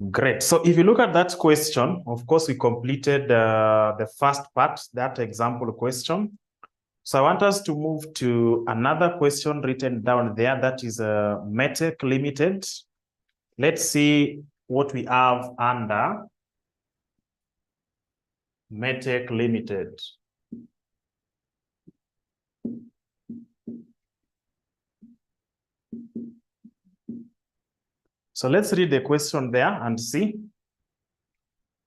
Great. So if you look at that question, of course, we completed the first part, that example question. So I want us to move to another question written down there. That is Metec Limited. Let's see what we have under Metec Limited. So let's read the question there and see.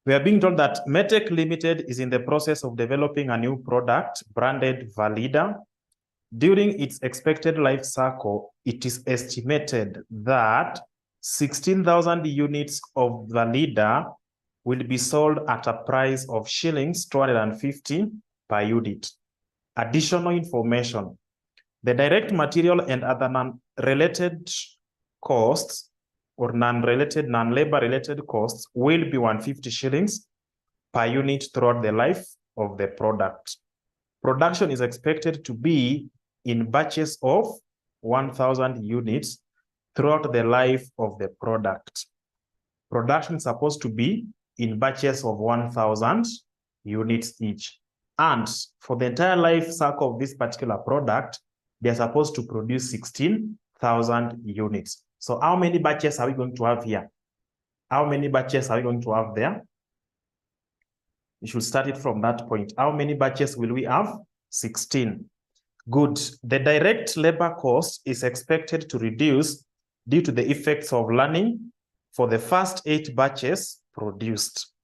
We are being told that Metec Limited is in the process of developing a new product branded Valida. During its expected life cycle, it is estimated that 16,000 units of Valida will be sold at a price of shillings 250 per unit. Additional information. The direct material and other non-related costs or non-labor related costs will be 150 shillings per unit throughout the life of the product. Production is expected to be in batches of 1,000 units throughout the life of the product. Production is supposed to be in batches of 1,000 units each. And for the entire life cycle of this particular product, they're supposed to produce 16,000 units. So how many batches are we going to have here? How many batches are we going to have there? You should start it from that point. How many batches will we have? 16. Good. The direct labor cost is expected to reduce due to the effects of learning for the first 8 batches produced.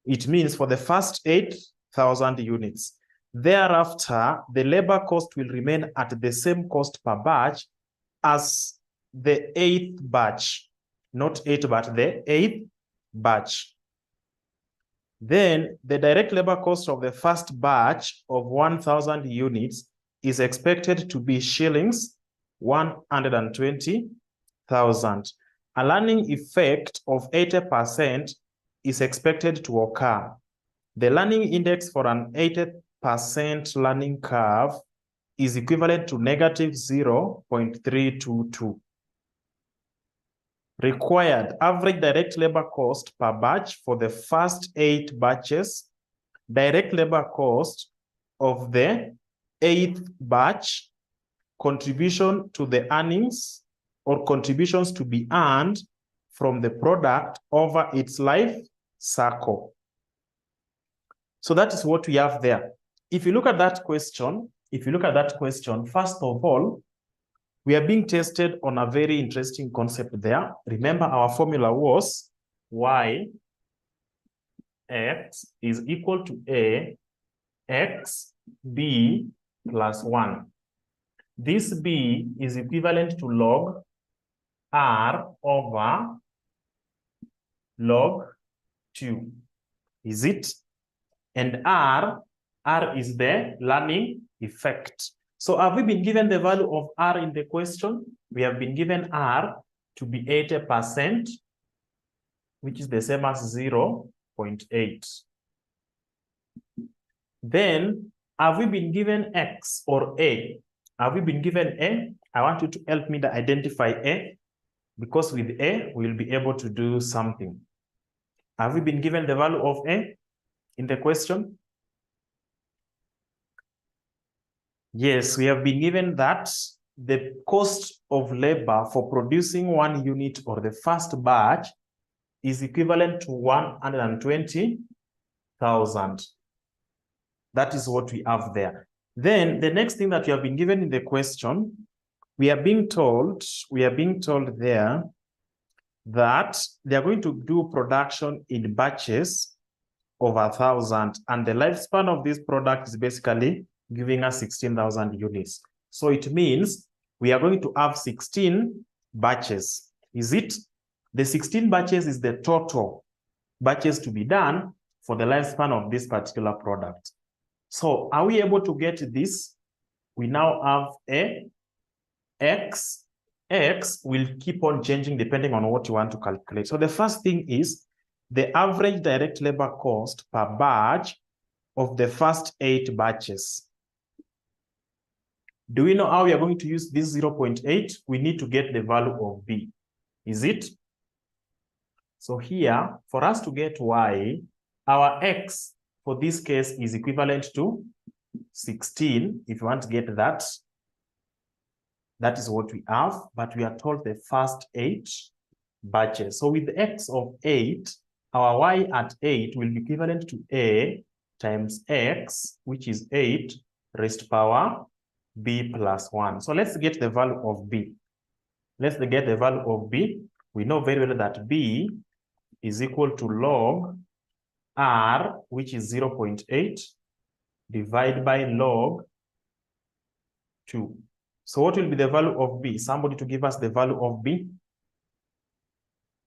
It means for the first 8,000 units. Thereafter, the labor cost will remain at the same cost per batch as the 8th batch, not 8, but the 8th batch. Then the direct labor cost of the first batch of 1,000 units is expected to be shillings 120,000. A learning effect of 80% is expected to occur. The learning index for an 80% learning curve is equivalent to negative 0.322. Required average direct labor cost per batch for the first 8 batches. Direct labor cost of the 8th batch. Contribution to the earnings or contributions to be earned from the product over its life cycle. So that is what we have there. If you look at that question, first of all, we are being tested on a very interesting concept there. Remember, our formula was y x is equal to a x b plus 1. This b is equivalent to log r over log 2. Is it? And r is the learning effect. So have we been given the value of r in the question? We have been given r to be 80%, which is the same as 0.8. Then have we been given x or a? Have we been given a? I want you to help me to identify a, because with a, we'll be able to do something. Have we been given the value of a in the question? Yes, we have been given that the cost of labor for producing 1 unit or the first batch is equivalent to 120,000. That is what we have there. Then the next thing that we have been given in the question, we are being told there that they are going to do production in batches of 1,000, and the lifespan of this product is basically giving us 16,000 units. So it means we are going to have 16 batches. Is it? The 16 batches is the total batches to be done for the lifespan of this particular product. So are we able to get this? We now have a x. X will keep on changing depending on what you want to calculate. So the first thing is the average direct labor cost per batch of the first 8 batches. Do we know how we are going to use this 0.8? We need to get the value of B. Is it? So here, for us to get y, our x for this case is equivalent to 16. If you want to get that, that is what we have, but we are told the first 8 batches. So with x of 8, our y at 8 will be equivalent to a times x, which is 8 raised to power b plus 1. So let's get the value of b. Let's get the value of b. We know very well that b is equal to log r, which is 0.8, divided by log 2. So what will be the value of b? Somebody to give us the value of b.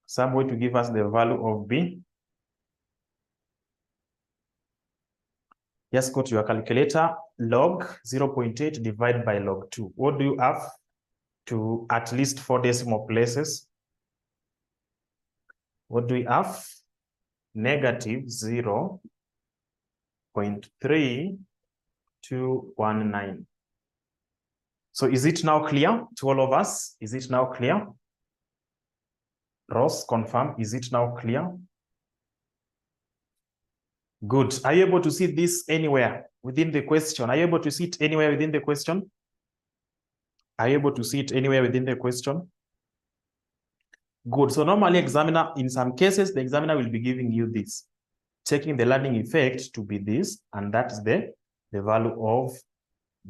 Somebody to give us the value of b. Just go to your calculator. Log 0.8 divided by log 2. What do you have? To at least 4 decimal places. What do we have? Negative 0.3219. So is it now clear to all of us? Is it now clear? Ross, confirm. Is it now clear? Good. Are you able to see this anywhere within the question? Are you able to see it anywhere within the question? Are you able to see it anywhere within the question? Good. So normally examiner, in some cases, the examiner will be giving you this, taking the learning effect to be this, and that is the value of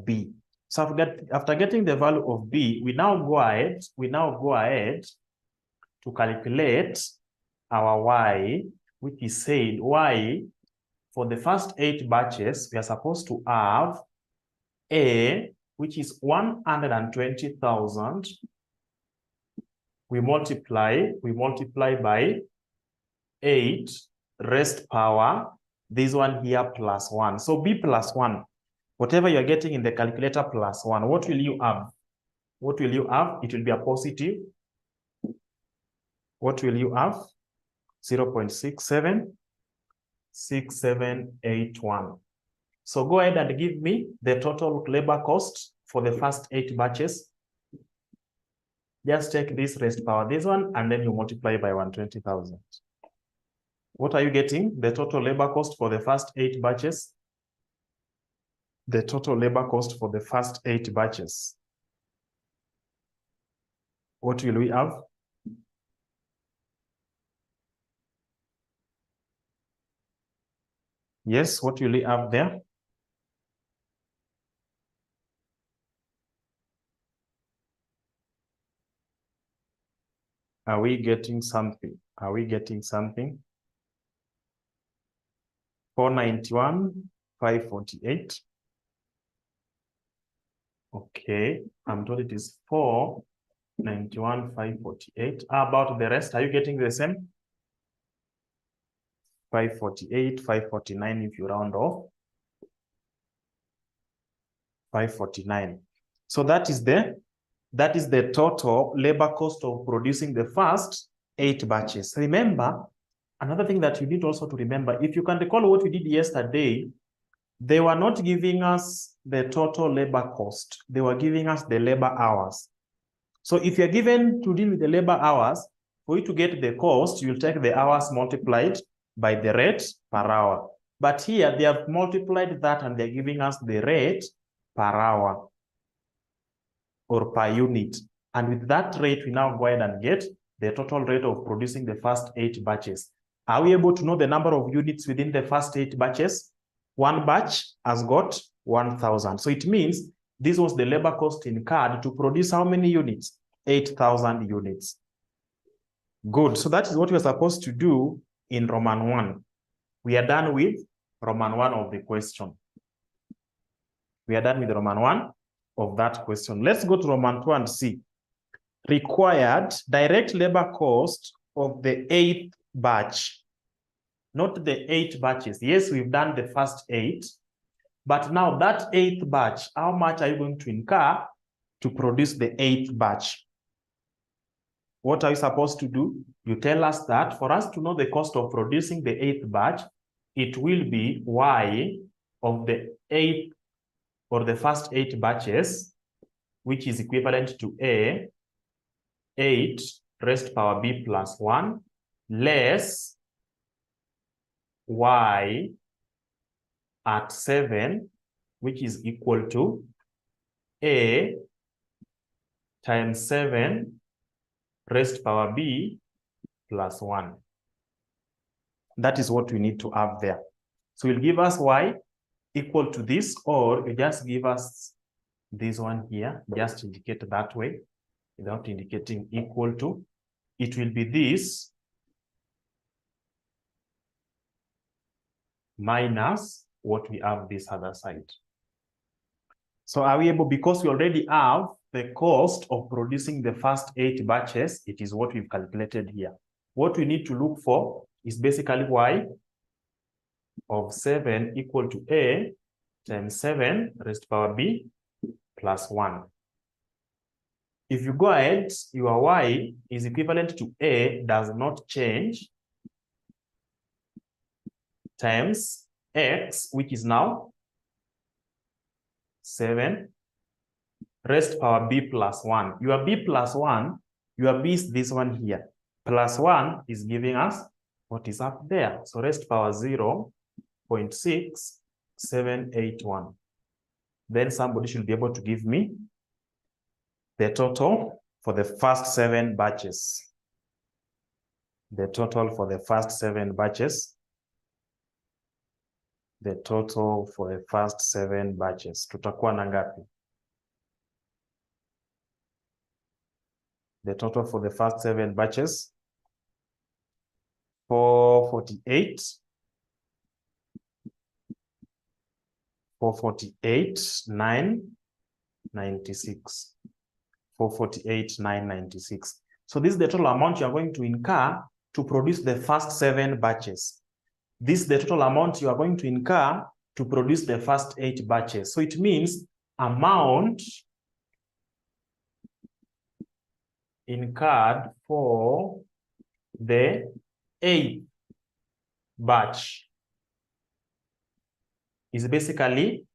b. So after getting the value of b, we now go ahead to calculate our y, which is said y for the first 8 batches, we are supposed to have a, which is 120,000. We multiply by 8 raised power, this one here plus 1. So b plus 1, whatever you're getting in the calculator plus 1, what will you have? What will you have? It will be a positive. What will you have? 0.676781. So go ahead and give me the total labor cost for the first 8 batches. Just take this raised power, this one, and then you multiply by 120,000. What are you getting? The total labor cost for the first 8 batches. The total labor cost for the first 8 batches. What will we have? Yes, what will we have there? Are we getting something? Are we getting something? 491,548. Okay, I'm told it is 491,548. How about the rest? Are you getting the same? 548, 549 if you round off. 549. So that is the total labor cost of producing the first 8 batches. Remember, another thing that you need also to remember, if you can recall what we did yesterday, they were not giving us the total labor cost. They were giving us the labor hours. So if you're given to deal with the labor hours, for you to get the cost, you'll take the hours multiplied by the rate per hour. But here they have multiplied that and they're giving us the rate per hour or per unit. And with that rate, we now go ahead and get the total rate of producing the first 8 batches. Are we able to know the number of units within the first 8 batches? One batch has got 1,000. So it means this was the labor cost incurred to produce how many units? 8,000 units. Good. So that is what we're supposed to do in Roman 1. We are done with Roman 1 of the question. We are done with Roman 1 of that question. Let's go to Roman 2 and see. Required direct labor cost of the 8th batch. Not the 8 batches. Yes, we've done the first 8. But now that 8th batch, how much are you going to incur to produce the 8th batch? What are you supposed to do? You tell us that for us to know the cost of producing the 8th batch, it will be y of the 8th or the first 8 batches, which is equivalent to a 8 raised to power b plus 1 less y at 7, which is equal to a times 7 raised to power b plus 1. That is what we need to have there. So it will give us y equal to this, or you just give us this one here, just indicate that way without indicating equal to. It will be this minus what we have this other side. So are we able, because we already have the cost of producing the first 8 batches, it is what we've calculated here. What we need to look for is basically y of 7 equal to a times 7 raised to power b plus 1. If you go ahead, your y is equivalent to a does not change times x, which is now 7 raised to power b plus 1. Your b plus 1, your b is this one here. Plus 1 is giving us what is up there. So raised to power 0.6781. Then somebody should be able to give me the total for the first 7 batches. The total for the first 7 batches. The total for the first 7 batches. Tutakuwa na ngapi? The total for the first 7 batches. 448. 448,996. 448,996. So this is the total amount you are going to incur to produce the first 7 batches. This is the total amount you are going to incur to produce the first 8 batches. So it means amount incurred for the 8th batch is basically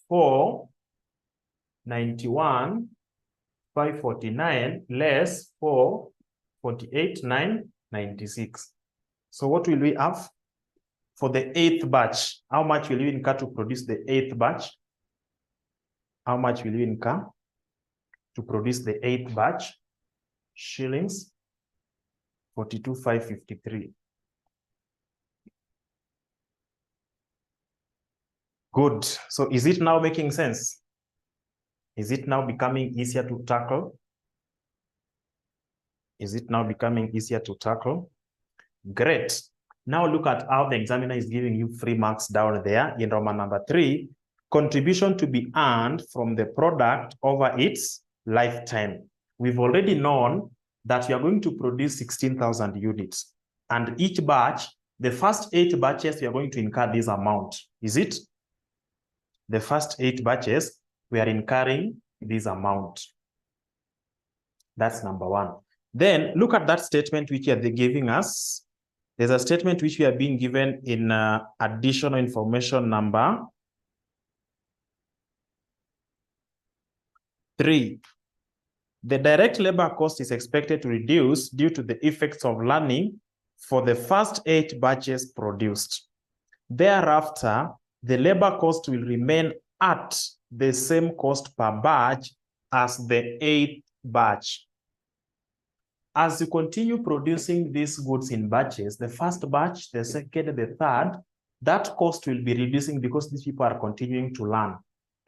491,549 less 448,996. So what will we have for the 8th batch? How much will you incur to produce the 8th batch? How much will you incur to produce the 8th batch? Shillings 42,553. Good. So is it now making sense? Is it now becoming easier to tackle? Is it now becoming easier to tackle? Great. Now look at how the examiner is giving you 3 marks down there in Roman number 3. Contribution to be earned from the product over its lifetime. We've already known that you are going to produce 16,000 units. And each batch, the first 8 batches, you are going to incur this amount. Is it? The first 8 batches, we are incurring this amount. That's number 1. Then look at that statement which they're giving us. There's a statement which we are being given in additional information number 3. The direct labor cost is expected to reduce due to the effects of learning for the first 8 batches produced. Thereafter, the labor cost will remain at the same cost per batch as the 8th batch. As you continue producing these goods in batches, the first batch, the second, the third, that cost will be reducing because these people are continuing to learn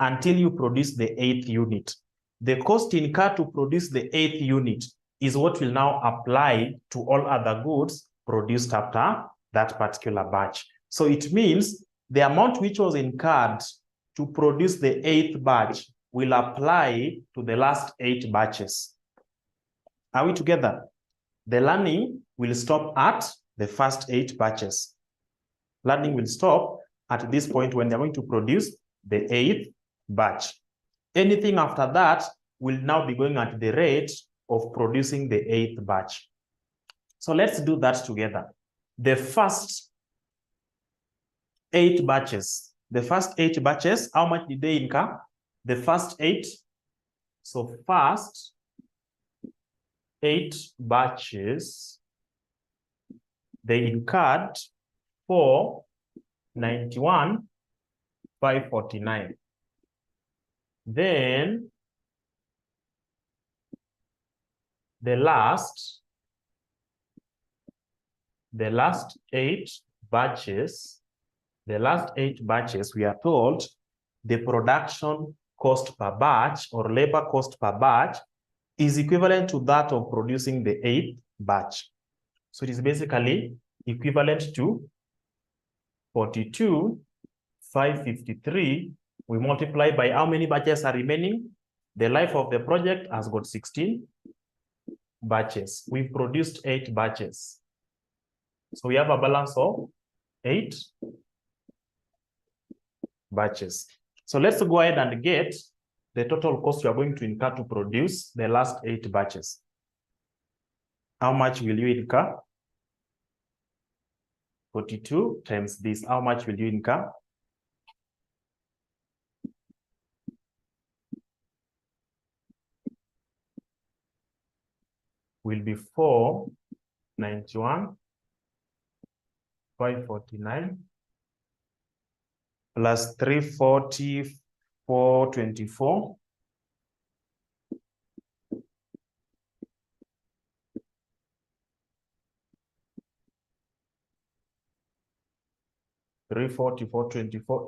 until you produce the 8th unit. The cost incurred to produce the 8th unit is what will now apply to all other goods produced after that particular batch. So it means the amount which was incurred to produce the 8th batch will apply to the last 8 batches. Are we together? The learning will stop at the first 8 batches. Learning will stop at this point when they're going to produce the 8th batch. Anything after that will now be going at the rate of producing the 8th batch. So let's do that together. The first 8 batches. The first 8 batches, how much did they incur? The first 8. So first 8 batches they incurred 491,549. Then the last 8 batches, we are told the production cost per batch or labor cost per batch is equivalent to that of producing the 8th batch. So it is basically equivalent to 42,553. We multiply by how many batches are remaining. The life of the project has got 16 batches. We've produced 8 batches. So we have a balance of 8 batches. So let's go ahead and get the total cost you are going to incur to produce the last 8 batches. How much will you incur? 42 times this. How much will you incur? Will be 491,549 plus 340,424.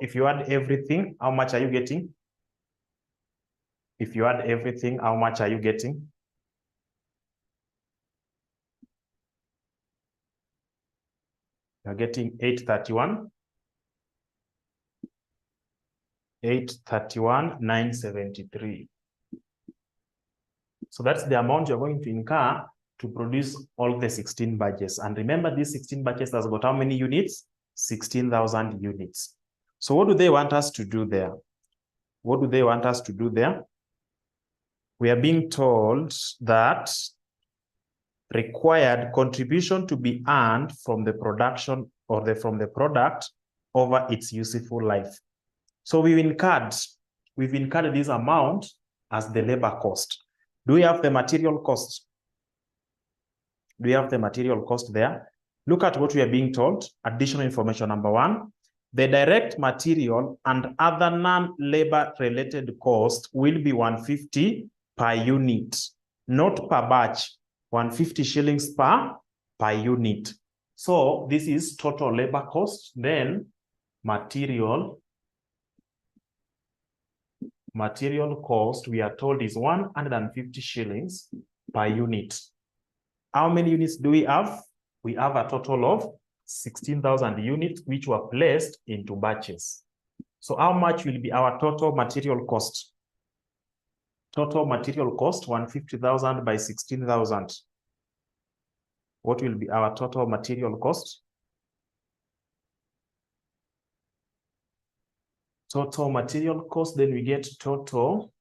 If you add everything, how much are you getting? If you add everything, how much are you getting? You're getting 831,973. So that's the amount you're going to incur to produce all the 16 batches. And remember, these 16 batches has got how many units? 16,000 units. So what do they want us to do there? What do they want us to do there? We are being told that required contribution to be earned from the production or from the product over its useful life. So we've incurred this amount as the labor cost. Do we have the material cost? Do we have the material cost there? Look at what we are being told. Additional information number 1. The direct material and other non-labor related cost will be 150 per unit, not per batch. 150 shillings per unit. So this is total labor cost. Then material cost, we are told, is 150 shillings per unit. How many units do we have? We have a total of 16,000 units which were placed into batches. So how much will be our total material cost? Total material cost, 150,000 by 16,000. What will be our total material cost? Total material cost, then we get total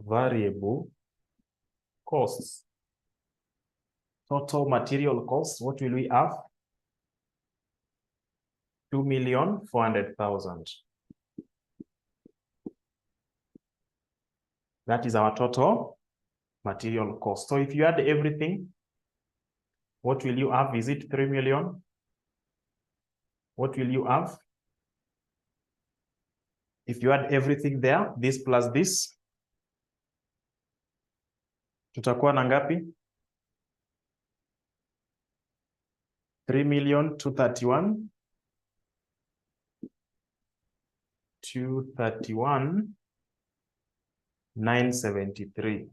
variable costs. Total material costs, what will we have? 2,400,000. That is our total material cost. So if you add everything, what will you have? Is it 3 million? What will you have? If you add everything there, this plus this, tutakuwa na ngapi? 3,231,973.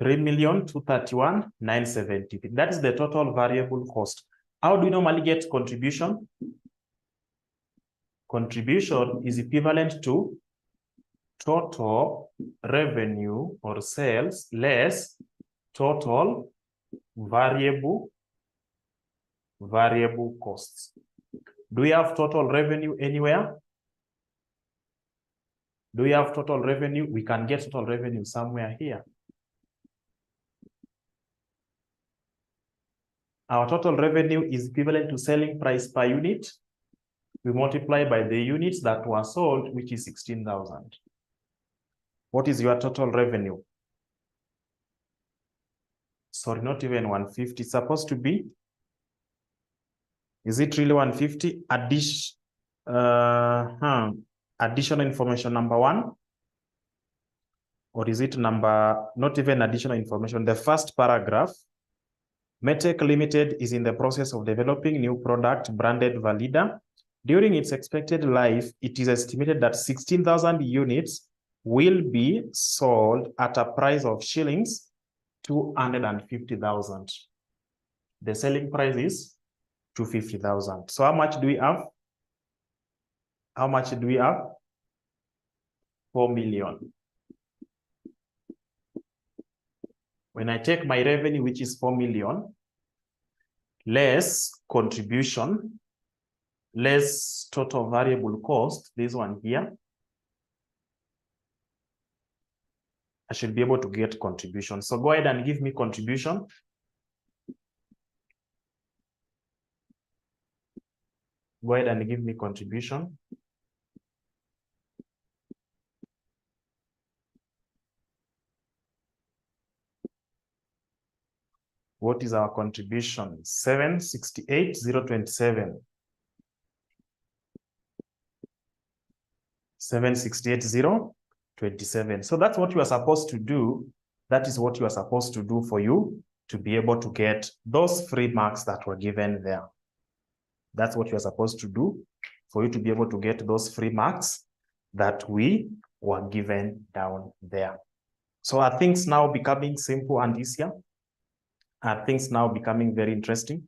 3,231,973. That is the total variable cost. How do we normally get contribution? Contribution is equivalent to total revenue or sales less total variable costs. Do we have total revenue anywhere? Do we have total revenue? We can get total revenue somewhere here. Our total revenue is equivalent to selling price per unit. We multiply by the units that were sold, which is 16,000. What is your total revenue? Sorry, not even 150. It's supposed to be, is it really 150? Additional information number 1? Or is it not even additional information? The first paragraph, Medtech Limited is in the process of developing new product branded Valida. During its expected life, it is estimated that 16,000 units will be sold at a price of shillings 250,000. The selling price is 250,000. So how much do we have? How much do we have? 4 million. When I take my revenue, which is 4 million, less contribution, less total variable cost, this one here, I should be able to get contribution. So go ahead and give me contribution. Go ahead and give me contribution. What is our contribution? 768,027. 768,027. So that's what you are supposed to do. That is what you are supposed to do for you to be able to get those free marks that were given there. That's what you are supposed to do for you to be able to get those free marks that we were given down there. So are things now becoming simple and easier? Are things now becoming very interesting?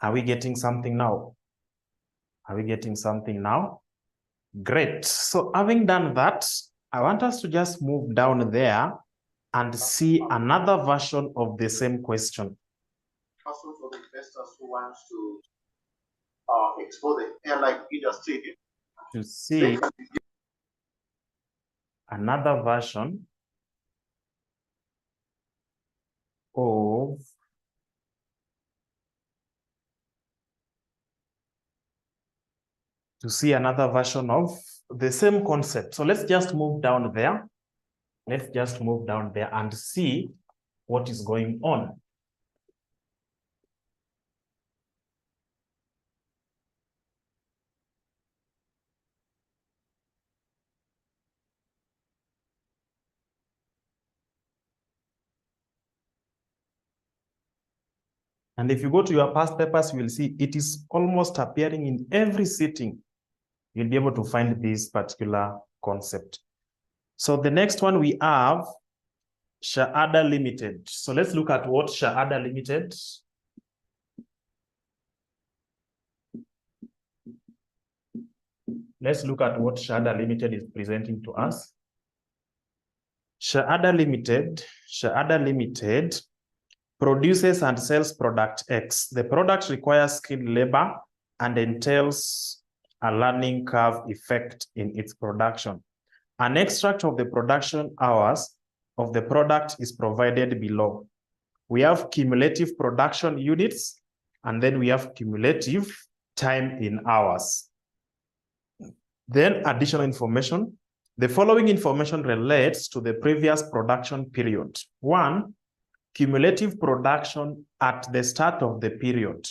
Are we getting something now? Are we getting something now? Great. So having done that, I want us to just move down there and see another version of the same question. Also for the investors who want to explore the airline industry, to see another version of the same concept. So let's just move down there. Let's just move down there and see what is going on. And if you go to your past papers, you will see it is almost appearing in every sitting. You'll be able to find this particular concept. So the next one we have Shahada Limited. So let's look at what Shahada Limited. Let's look at what Shahada Limited is presenting to us. Shahada Limited produces and sells product X. The product requires skilled labor and entails a learning curve effect in its production. An extract of the production hours of the product is provided below. We have cumulative production units, and then we have cumulative time in hours. Then additional information. The following information relates to the previous production period. 1, cumulative production at the start of the period.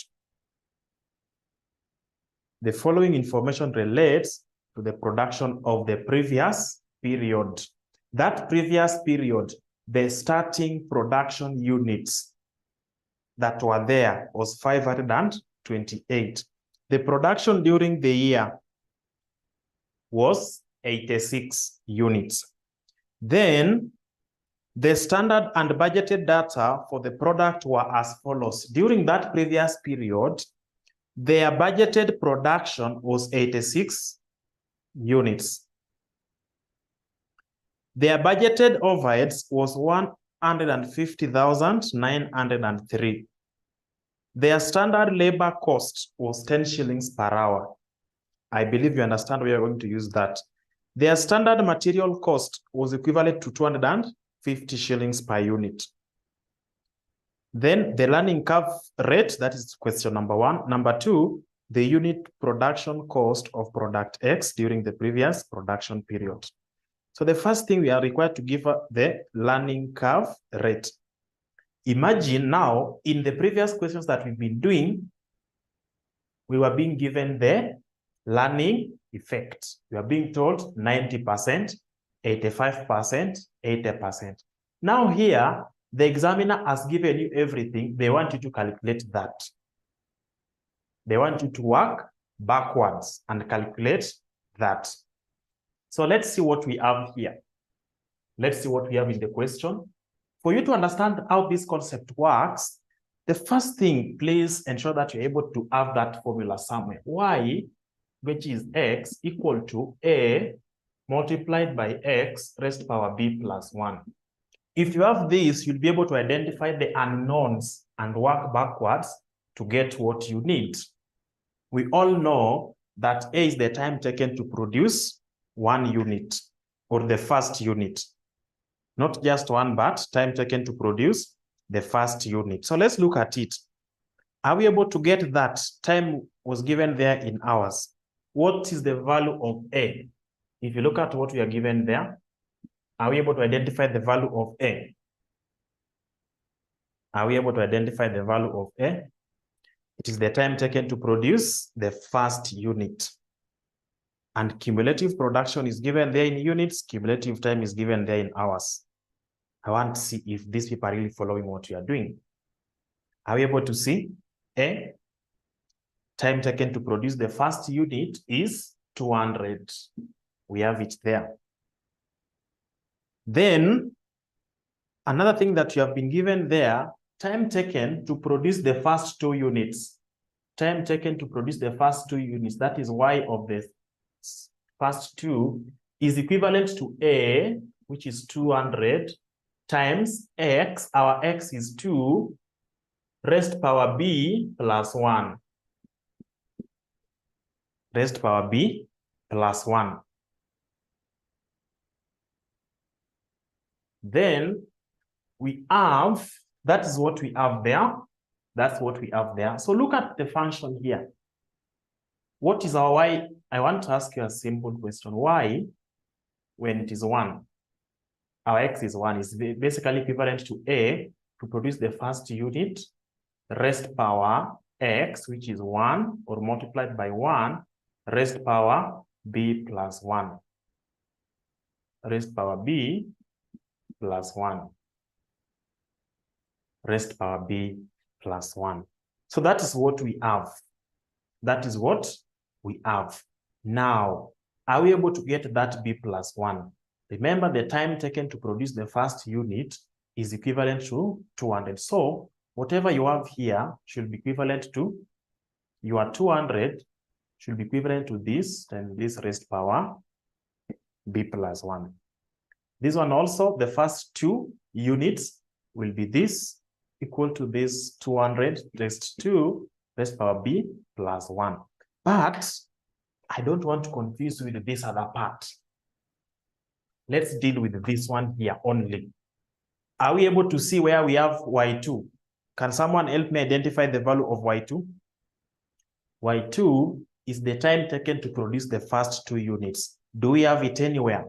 The following information relates to the production of the previous period. That previous period, the starting production units that were there was 528. The production during the year was 86 units. Then the standard and budgeted data for the product were as follows. During that previous period, their budgeted production was 86 units. Their budgeted overheads was 150,903. Their standard labor cost was 10 shillings per hour. I believe you understand we are going to use that. Their standard material cost was equivalent to 250 shillings per unit. Then the learning curve rate, that is question number 1. Number 2, the unit production cost of product X during the previous production period. So the first thing we are required to give the learning curve rate. Imagine now, in the previous questions that we've been doing, we were being given the learning effect. We are being told 90%, 85%, 80%. Now here, the examiner has given you everything. They want you to calculate that. They want you to work backwards and calculate that. So let's see what we have here. Let's see what we have in the question. For you to understand how this concept works, the first thing, please ensure that you're able to have that formula somewhere. Y, which is x, equal to a multiplied by x raised power b plus 1. If you have this, you'll be able to identify the unknowns and work backwards to get what you need. We all know that A is the time taken to produce 1 unit, or the first unit. Not just one, but time taken to produce the first unit. So let's look at it. Are we able to get that? Time was given there in hours. What is the value of A? If you look at what we are given there, are we able to identify the value of A? Are we able to identify the value of A? It is the time taken to produce the first unit. And cumulative production is given there in units. Cumulative time is given there in hours. I want to see if these people are really following what you are doing. Are we able to see? A, time taken to produce the first unit is 200. We have it there. Then, another thing that you have been given there, time taken to produce the first 2 units. Time taken to produce the first 2 units, that is Y of the first 2, is equivalent to A, which is 200, times X, our X is 2, raised power B plus 1. Raised power B plus 1. Then we have, that is what we have there. That's what we have there. So look at the function here. What is our Y? I want to ask you a simple question. Y, when it is 1, our X is 1, is basically equivalent to A to produce the first unit, raised power X, which is 1, or multiplied by 1, raised power B plus 1. Raised power B plus 1. Raised power B plus 1. So that is what we have. That is what we have. Now, are we able to get that B plus 1? Remember, the time taken to produce the first unit is equivalent to 200. So whatever you have here should be equivalent to, your 200 should be equivalent to this times this raised power B plus 1. This one also, the first 2 units will be this, equal to this 200 raised to raised power B plus 1. But I don't want to confuse you with this other part. Let's deal with this one here only. Are we able to see where we have Y2? Can someone help me identify the value of Y2? Y2 is the time taken to produce the first 2 units. Do we have it anywhere?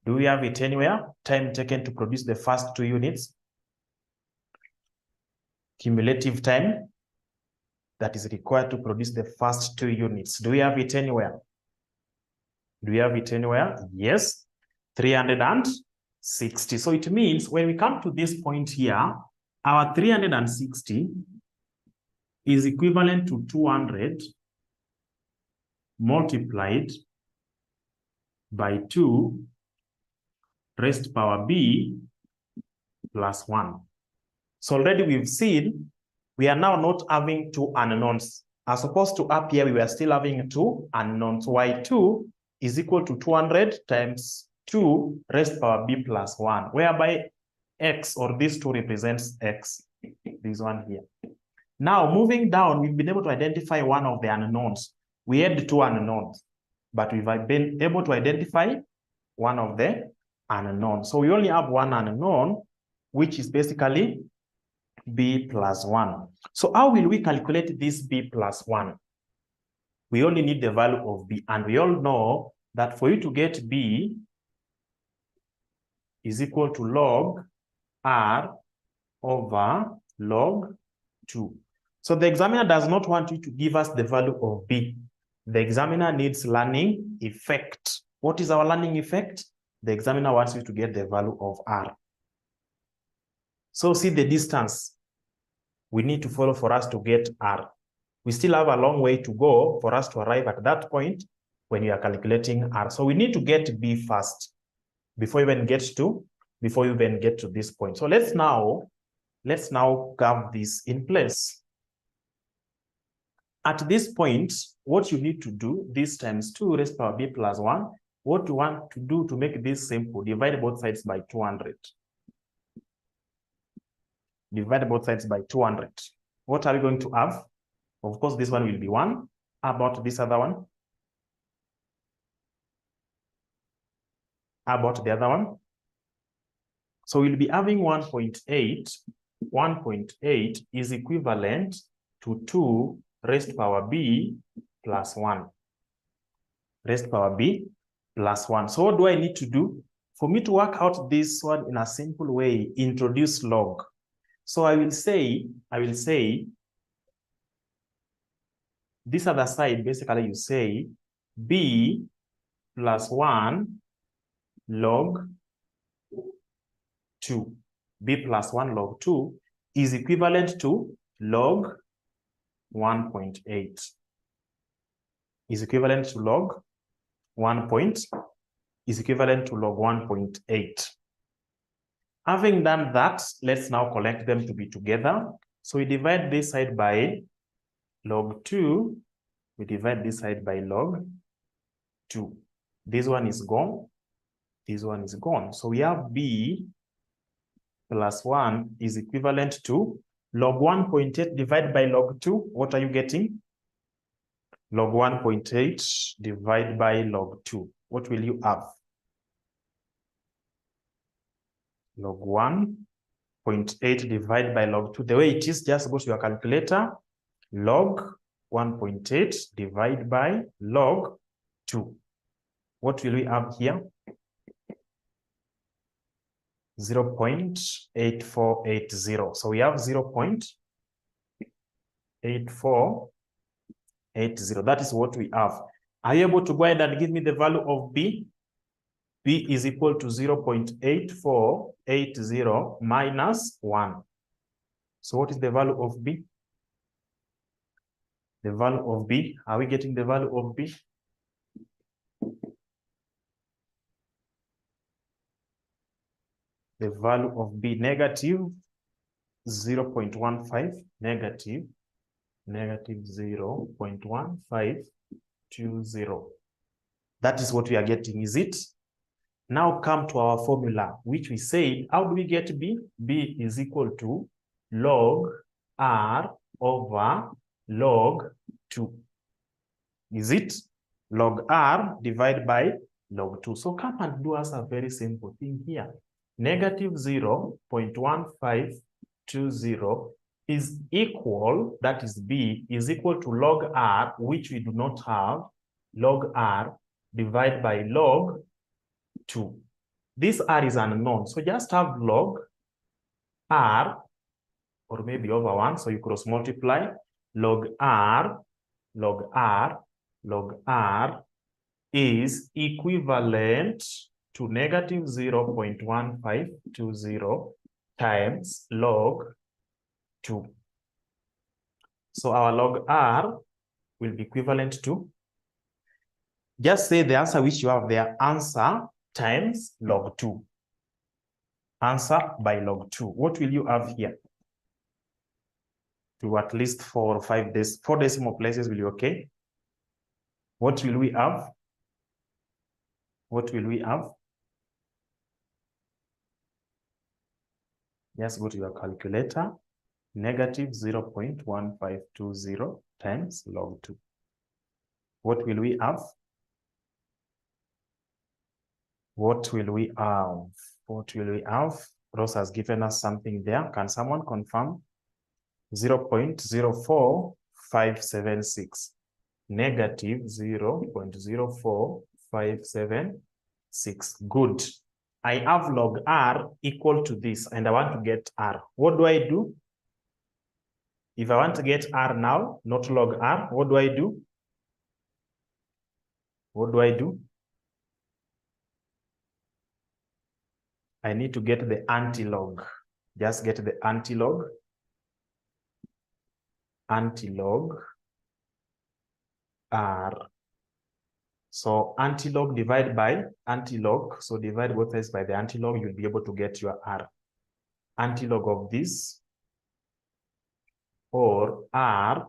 Do we have it anywhere? Time taken to produce the first 2 units. Cumulative time that is required to produce the first 2 units. Do we have it anywhere? Do we have it anywhere? Yes, 360. So it means when we come to this point here, our 360 is equivalent to 200 multiplied by 2 raised power B plus 1. So already we've seen we are now not having 2 unknowns. As opposed to up here, we were still having 2 unknowns. Y2 is equal to 200 times 2 raised power B plus 1, whereby X, or this 2 represents X, this one here. Now, moving down, we've been able to identify one of the unknowns. We had 2 unknowns, but we've been able to identify one of the unknowns. So we only have one unknown, which is basically B plus 1. So how will we calculate this B plus 1? We only need the value of B, and we all know that for you to get B is equal to log R over log 2. So the examiner does not want you to give us the value of B. The examiner needs learning effect. What is our learning effect? The examiner wants you to get the value of R. So see the distance we need to follow for us to get R. We still have a long way to go for us to arrive at that point when you are calculating R. So we need to get B first before you even get to this point. So let's now carve this in place. At this point, what you need to do, this times 2 raised power B plus 1, what you want to do to make this simple, divide both sides by 200. Divide both sides by 200. What are we going to have? Of course, this one will be 1. How about this other one? How about the other one? So we'll be having 1.8. 1.8 is equivalent to 2 raised power B plus 1. Raised power B plus 1. So what do I need to do? For me to work out this one in a simple way, introduce log. So I will say, this other side, basically you say B plus 1 log 2. B plus 1 log 2 is equivalent to log 1.8. Is equivalent to log 1.8. Having done that, let's now collect them to be together. So we divide this side by log 2. We divide this side by log 2. This one is gone. This one is gone. So we have B plus 1 is equivalent to log 1.8 divided by log 2. What are you getting? Log 1.8 divided by log 2. What will you have? Log 1.8 divided by log 2. The way it is, just go to your calculator. Log 1.8 divided by log 2. What will we have here? 0.8480. So we have 0.8480. That is what we have. Are you able to go ahead and give me the value of B? B is equal to 0.8480 minus 1. So what is the value of B? The value of B, are we getting the value of B? The value of B, negative 0.15, negative 0.1520. That is what we are getting, is it? Now come to our formula, which we said, how do we get B? B is equal to log R over log 2. Is it? Log R divided by log 2. So come and do us a very simple thing here. Negative 0.1520 is equal, that is B, is equal to log R, which we do not have, log R divided by log 2. This R is unknown, so just have log R, or maybe over 1, so you cross multiply, log R, log R, log R is equivalent to negative 0.1520 times log 2. So our log R will be equivalent to, just say the answer which you have there, answer times log 2. Answer by log 2. What will you have here? To at least 4 or 5 days, 4 decimal places will be okay. What will we have? What will we have? Just go to your calculator. Negative 0.1520 times log 2. What will we have? What will we have? What will we have? Ross has given us something there. Can someone confirm? 0.04576. Negative 0.04576. Good. I have log R equal to this, and I want to get R. What do I do? If I want to get R now, not log R, what do I do? What do I do? I need to get the anti-log. Just get the anti-log. Anti-log R. So anti-log divide by anti-log. So divide both sides by the anti-log, you'll be able to get your R. Anti-log of this, or R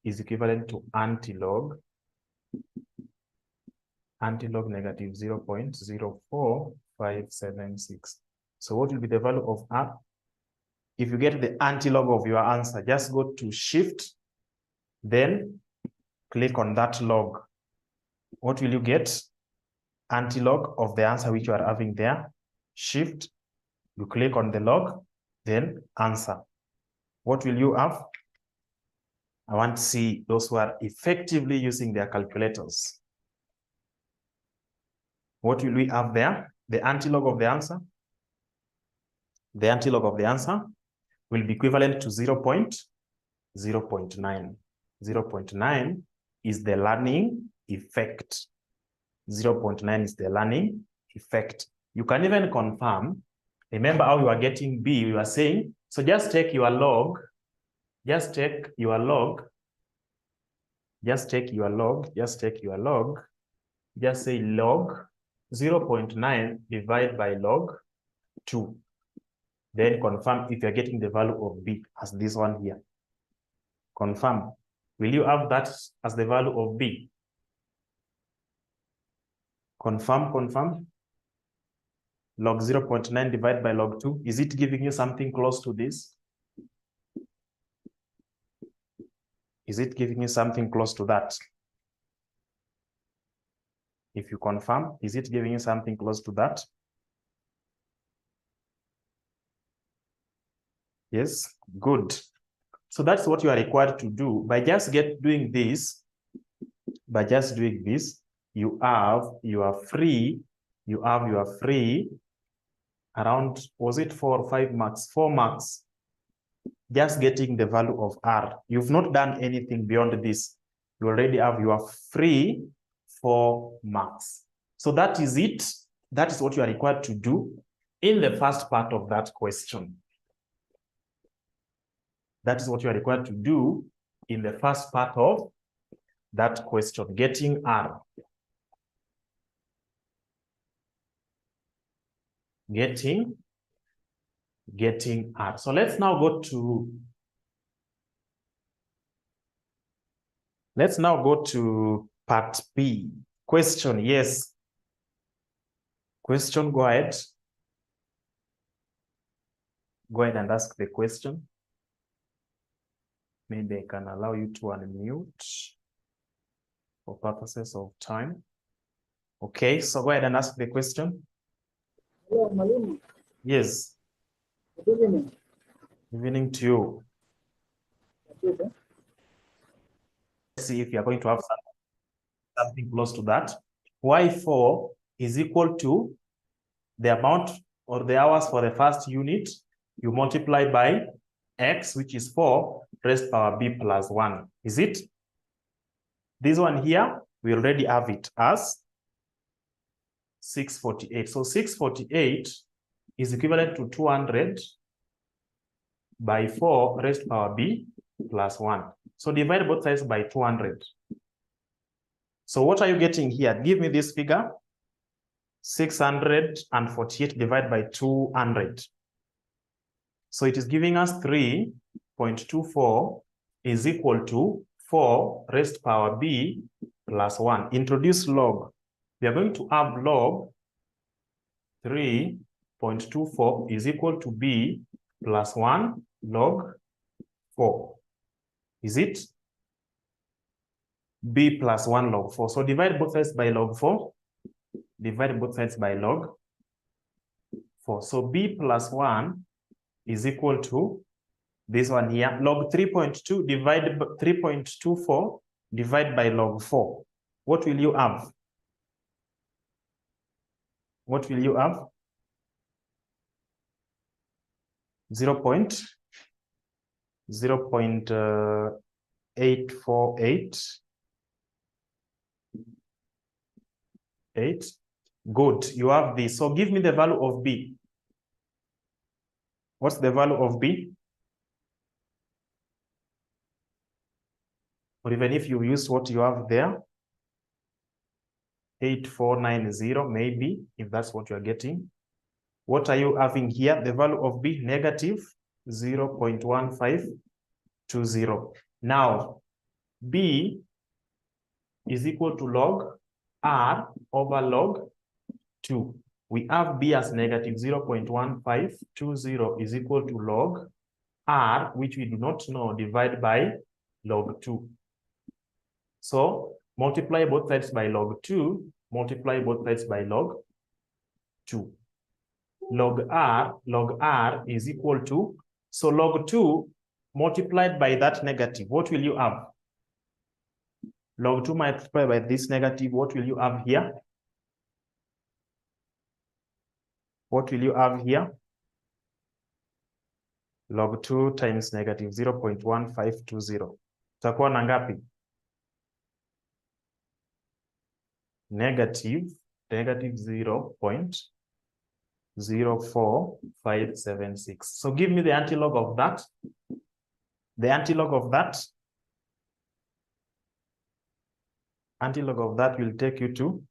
is equivalent to anti-log negative 0.04576. So what will be the value of R? If you get the anti-log of your answer, just go to Shift, then click on that log. What will you get? Anti-log of the answer which you are having there. Shift, you click on the log, then answer. What will you have? I want to see those who are effectively using their calculators. What will we have there? The anti-log of the answer. The anti-log of the answer will be equivalent to 0.9. 0.9 is the learning effect. 0.9 is the learning effect. You can even confirm. Remember how you are getting B, we were saying, so just take your log, just take your log, just take your log, just take your log, just say log 0.9 divided by log 2. Then confirm if you're getting the value of B as this one here. Confirm. Will you have that as the value of B? Confirm, confirm. Log 0.9 divided by log 2. Is it giving you something close to this? Is it giving you something close to that? If you confirm, is it giving you something close to that? Yes, good. So that's what you are required to do. By just doing this, you are free around, was it 4 or 5 marks? 4 marks. Just getting the value of R. You've not done anything beyond this. You already have your free 4 marks. So that is it. That is what you are required to do in the first part of that question. That is what you are required to do in the first part of that question, getting R. Getting R. So let's now go to part B. Question, yes. Question, go ahead. Go ahead and ask the question. Maybe I can allow you to unmute for purposes of time. Okay, so go ahead and ask the question. Hello, Malini. Yes. Good evening. Evening to you. Yes, sir. Let's see if you are going to have something close to that. Y4 is equal to the amount or the hours for the first unit. You multiply by X, which is 4 raised power B plus 1. Is it? This one here, we already have it as 648. So 648 is equivalent to 200 by 4 raised power B plus 1. So divide both sides by 200. So what are you getting here? Give me this figure. 648 divided by 200. So it is giving us 3.24 is equal to 4 raised power B plus 1. Introduce log. We are going to have log 3.24 is equal to B plus 1 log 4. Is it? B plus 1 log 4. So divide both sides by log 4. Divide both sides by log 4. So B plus 1 is equal to this one here. Log 3.2 divided by 3.24 divided by log 4. What will you have? What will you have? 0.848. Good. You have this. So give me the value of B. What's the value of B? Or even if you use what you have there, 8490 maybe, if that's what you're getting. What are you having here? The value of B, negative 0.1520. Now, B is equal to log R over log 2. We have B as negative 0.1520 is equal to log R, which we do not know, divided by log 2. So multiply both sides by log 2, multiply both sides by log 2. Log R is equal to, so log 2 multiplied by that negative, what will you have? Log 2 multiplied by this negative, what will you have here? What will you have here? Log 2 times negative 0.1520. Takuwa na ngapi? Negative 0.04576. So give me the antilog of that. The antilog of that. Antilog of that will take you to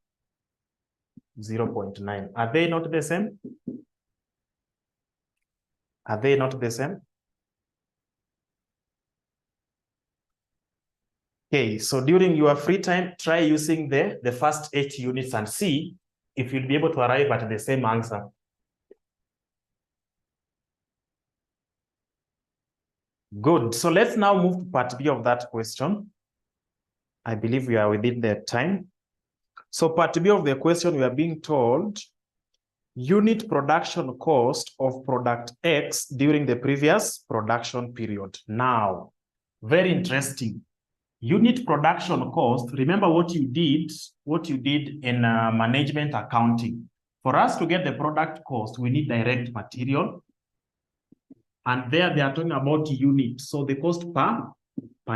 0.9. Are they not the same? Are they not the same? Okay, so during your free time, try using the first 8 units and see if you'll be able to arrive at the same answer. Good. So let's now move to part B of that question. I believe we are within the time. So part B of the question, we are being told unit production cost of product X during the previous production period. Now, very interesting. Unit production cost, remember what you did in management accounting. For us to get the product cost, we need direct material. And there they are talking about unit. So the cost per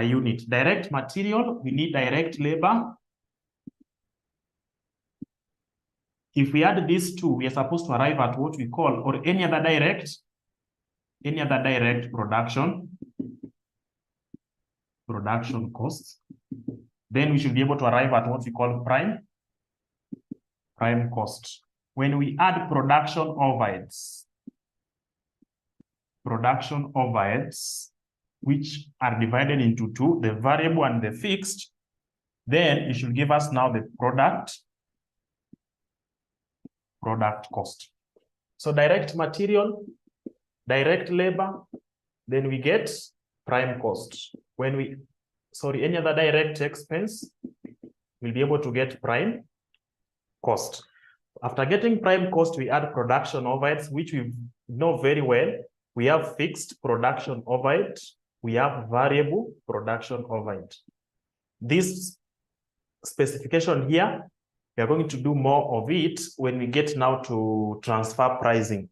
unit. Direct material, we need direct labor. If we add these two, we are supposed to arrive at what we call, or any other direct production costs. Then we should be able to arrive at what we call prime cost. When we add production overheads, which are divided into two, the variable and the fixed, then it should give us now the product cost. So direct material, direct labor, then we get prime cost. When we, any other direct expense, we'll be able to get prime cost. After getting prime cost, we add production overheads, which we know very well. We have fixed production overhead, we have variable production overhead. This specification here, we are going to do more of it when we get now to transfer pricing,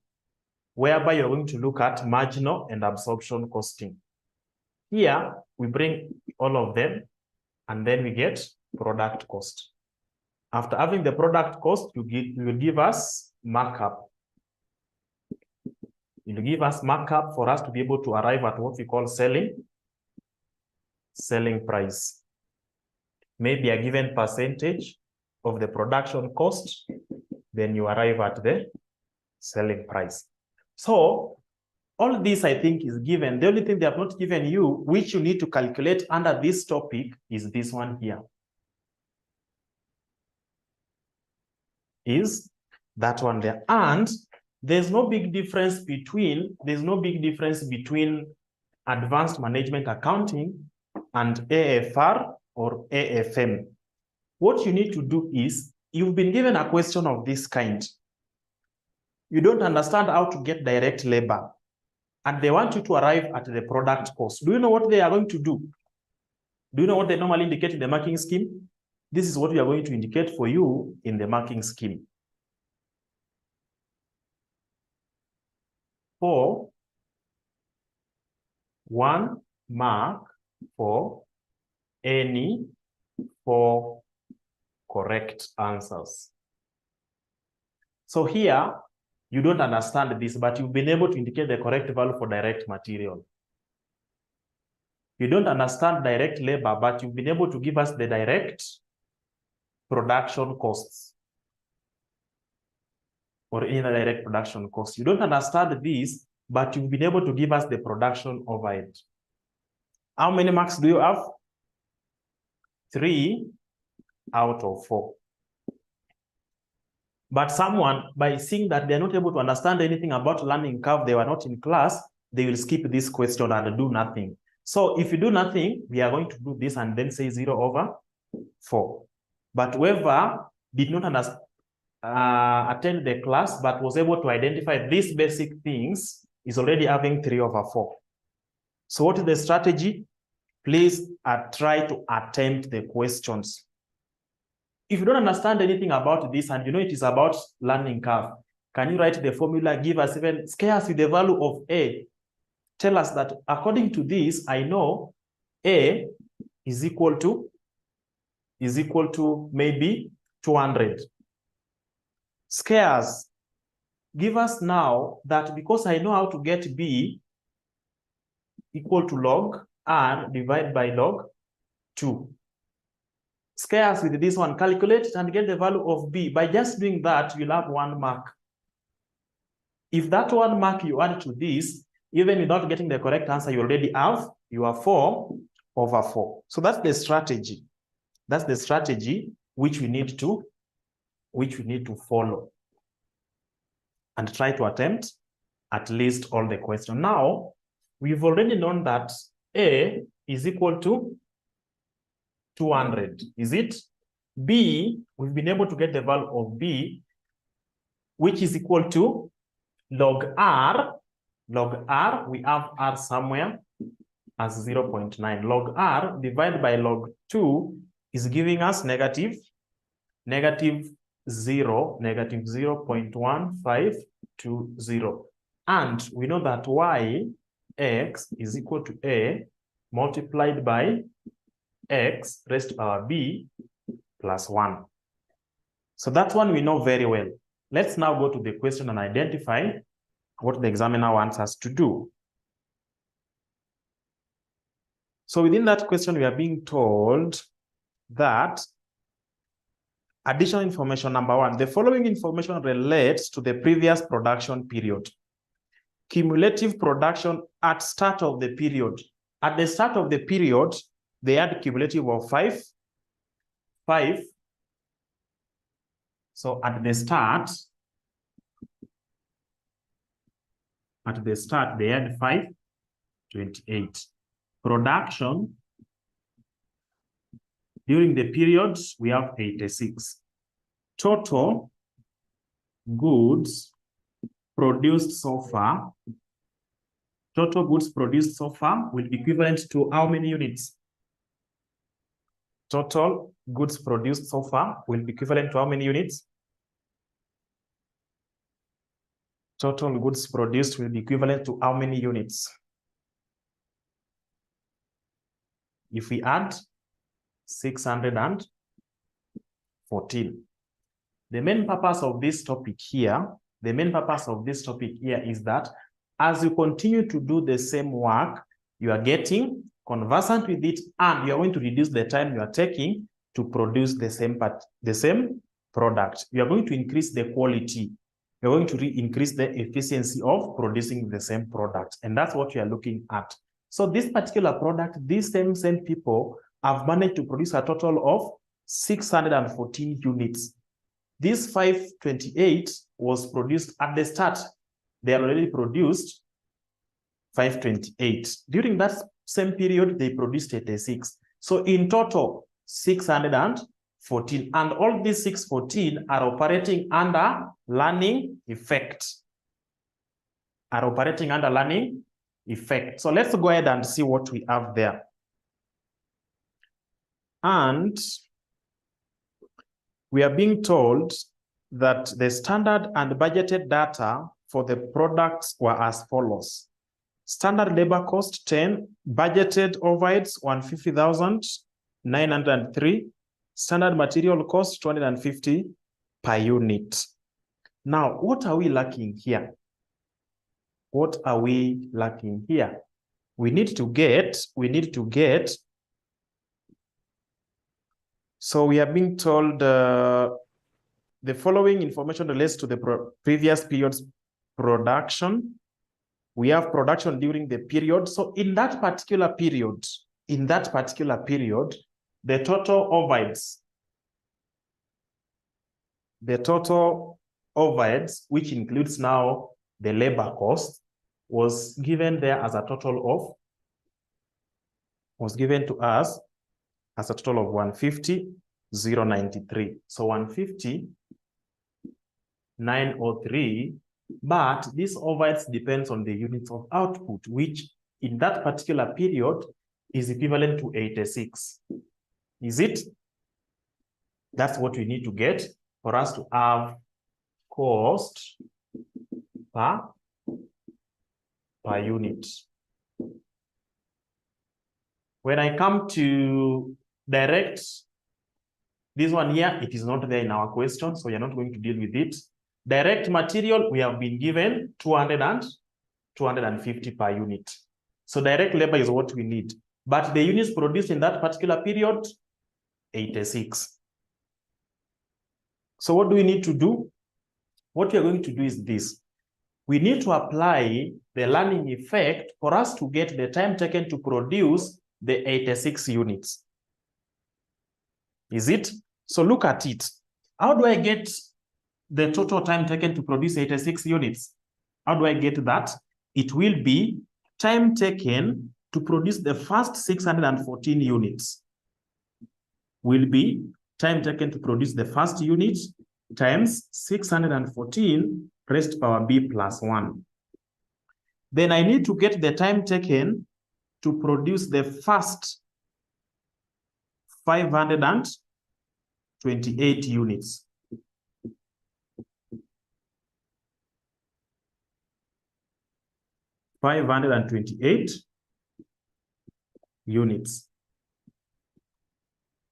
whereby you're going to look at marginal and absorption costing. Here, we bring all of them, and then we get product cost. After having the product cost, you will give us markup. It will give us markup for us to be able to arrive at what we call selling price. Maybe a given percentage of the production cost, then you arrive at the selling price. So all this, I think, is given. The only thing they have not given you, which you need to calculate under this topic, is this one here. Is that one there. And there's no big difference between advanced management accounting and AFR or AFM. What you need to do is, you've been given a question of this kind. You don't understand how to get direct labor, and they want you to arrive at the product cost. Do you know what they are going to do? Do you know what they normally indicate in the marking scheme? This is what we are going to indicate for you in the marking scheme. for 1 mark for any 4 correct answers. So here, you don't understand this, but you've been able to indicate the correct value for direct material. You don't understand direct labor, but you've been able to give us the direct production costs or any direct production costs. You don't understand this, but you've been able to give us the production overhead. How many marks do you have? 3 out of 4. But someone, by seeing that they're not able to understand anything about learning curve, they were not in class, they will skip this question and do nothing. So if you do nothing, we are going to do this and then say 0/4. But whoever did not attend the class but was able to identify these basic things is already having 3/4. So what is the strategy? Please try to attempt the questions. If you don't understand anything about this and you know it is about learning curve, can you write the formula, give us even, scare us with the value of A. Tell us that according to this, I know A is equal to maybe 200. Scare us. Give us now that because I know how to get B equal to log R divided by log 2. Scare us with this one, calculate it and get the value of B. By just doing that, you'll have 1 mark. If that 1 mark you add to this, even without getting the correct answer, you already have your 4/4. So that's the strategy. That's the strategy which we need to follow and try to attempt at least all the questions. Now, we've already known that A is equal to 200, is it? B, we've been able to get the value of B, which is equal to log R. Log R, we have R somewhere as 0.9. Log R divided by log 2 is giving us negative 0.1520. And we know that Y, X is equal to A multiplied by X raised to power B plus 1. So that one we know very well. Let's now go to the question and identify what the examiner wants us to do. So within that question, we are being told that additional information number 1, the following information relates to the previous production period. Cumulative production at start of the period. At the start of the period, they had cumulative of 5. So at the start, they had 528. Production during the period, we have 86. Total goods produced so far. Total goods produced so far will be equivalent to how many units? Total goods produced so far will be equivalent to how many units? Total goods produced will be equivalent to how many units? If we add 614. The main purpose of this topic here is that as you continue to do the same work, you are getting conversant with it, and you are going to reduce the time you are taking to produce the same product. You are going to increase the quality. You're going to increase the efficiency of producing the same product. And that's what you are looking at. So this particular product, these same people have managed to produce a total of 614 units. This 528 was produced at the start. They already produced 528. During that same period, they produced 86. So in total, 614. And all these 614 are operating under learning effect. So let's go ahead and see what we have there. And we are being told that the standard and budgeted data for the products were as follows. Standard labor cost 10, budgeted overheads 150,903, standard material cost 250 per unit. Now, what are we lacking here? What are we lacking here? We need to get, so we have been told the following information relates to the previous period's production. We have production during the period. So in that particular period, the total overheads, which includes now the labor cost, was given there as a total of, was given to us as a total of 150,093. So 150,903, but this overheads depends on the units of output, which in that particular period is equivalent to 86. Is it? That's what we need to get for us to have cost per unit. When I come to direct, this one here, it is not there in our question, so you're not going to deal with it. Direct material, we have been given 200 and 250 per unit. So direct labor is what we need. But the units produced in that particular period, 86. So what do we need to do? What we are going to do is this. We need to apply the learning effect for us to get the time taken to produce the 86 units. Is it? So look at it. How do I get the total time taken to produce 86 units? How do I get that? It will be time taken to produce the first 614 units. Will be time taken to produce the first unit times 614 raised to power b plus 1. Then I need to get the time taken to produce the first 528 units.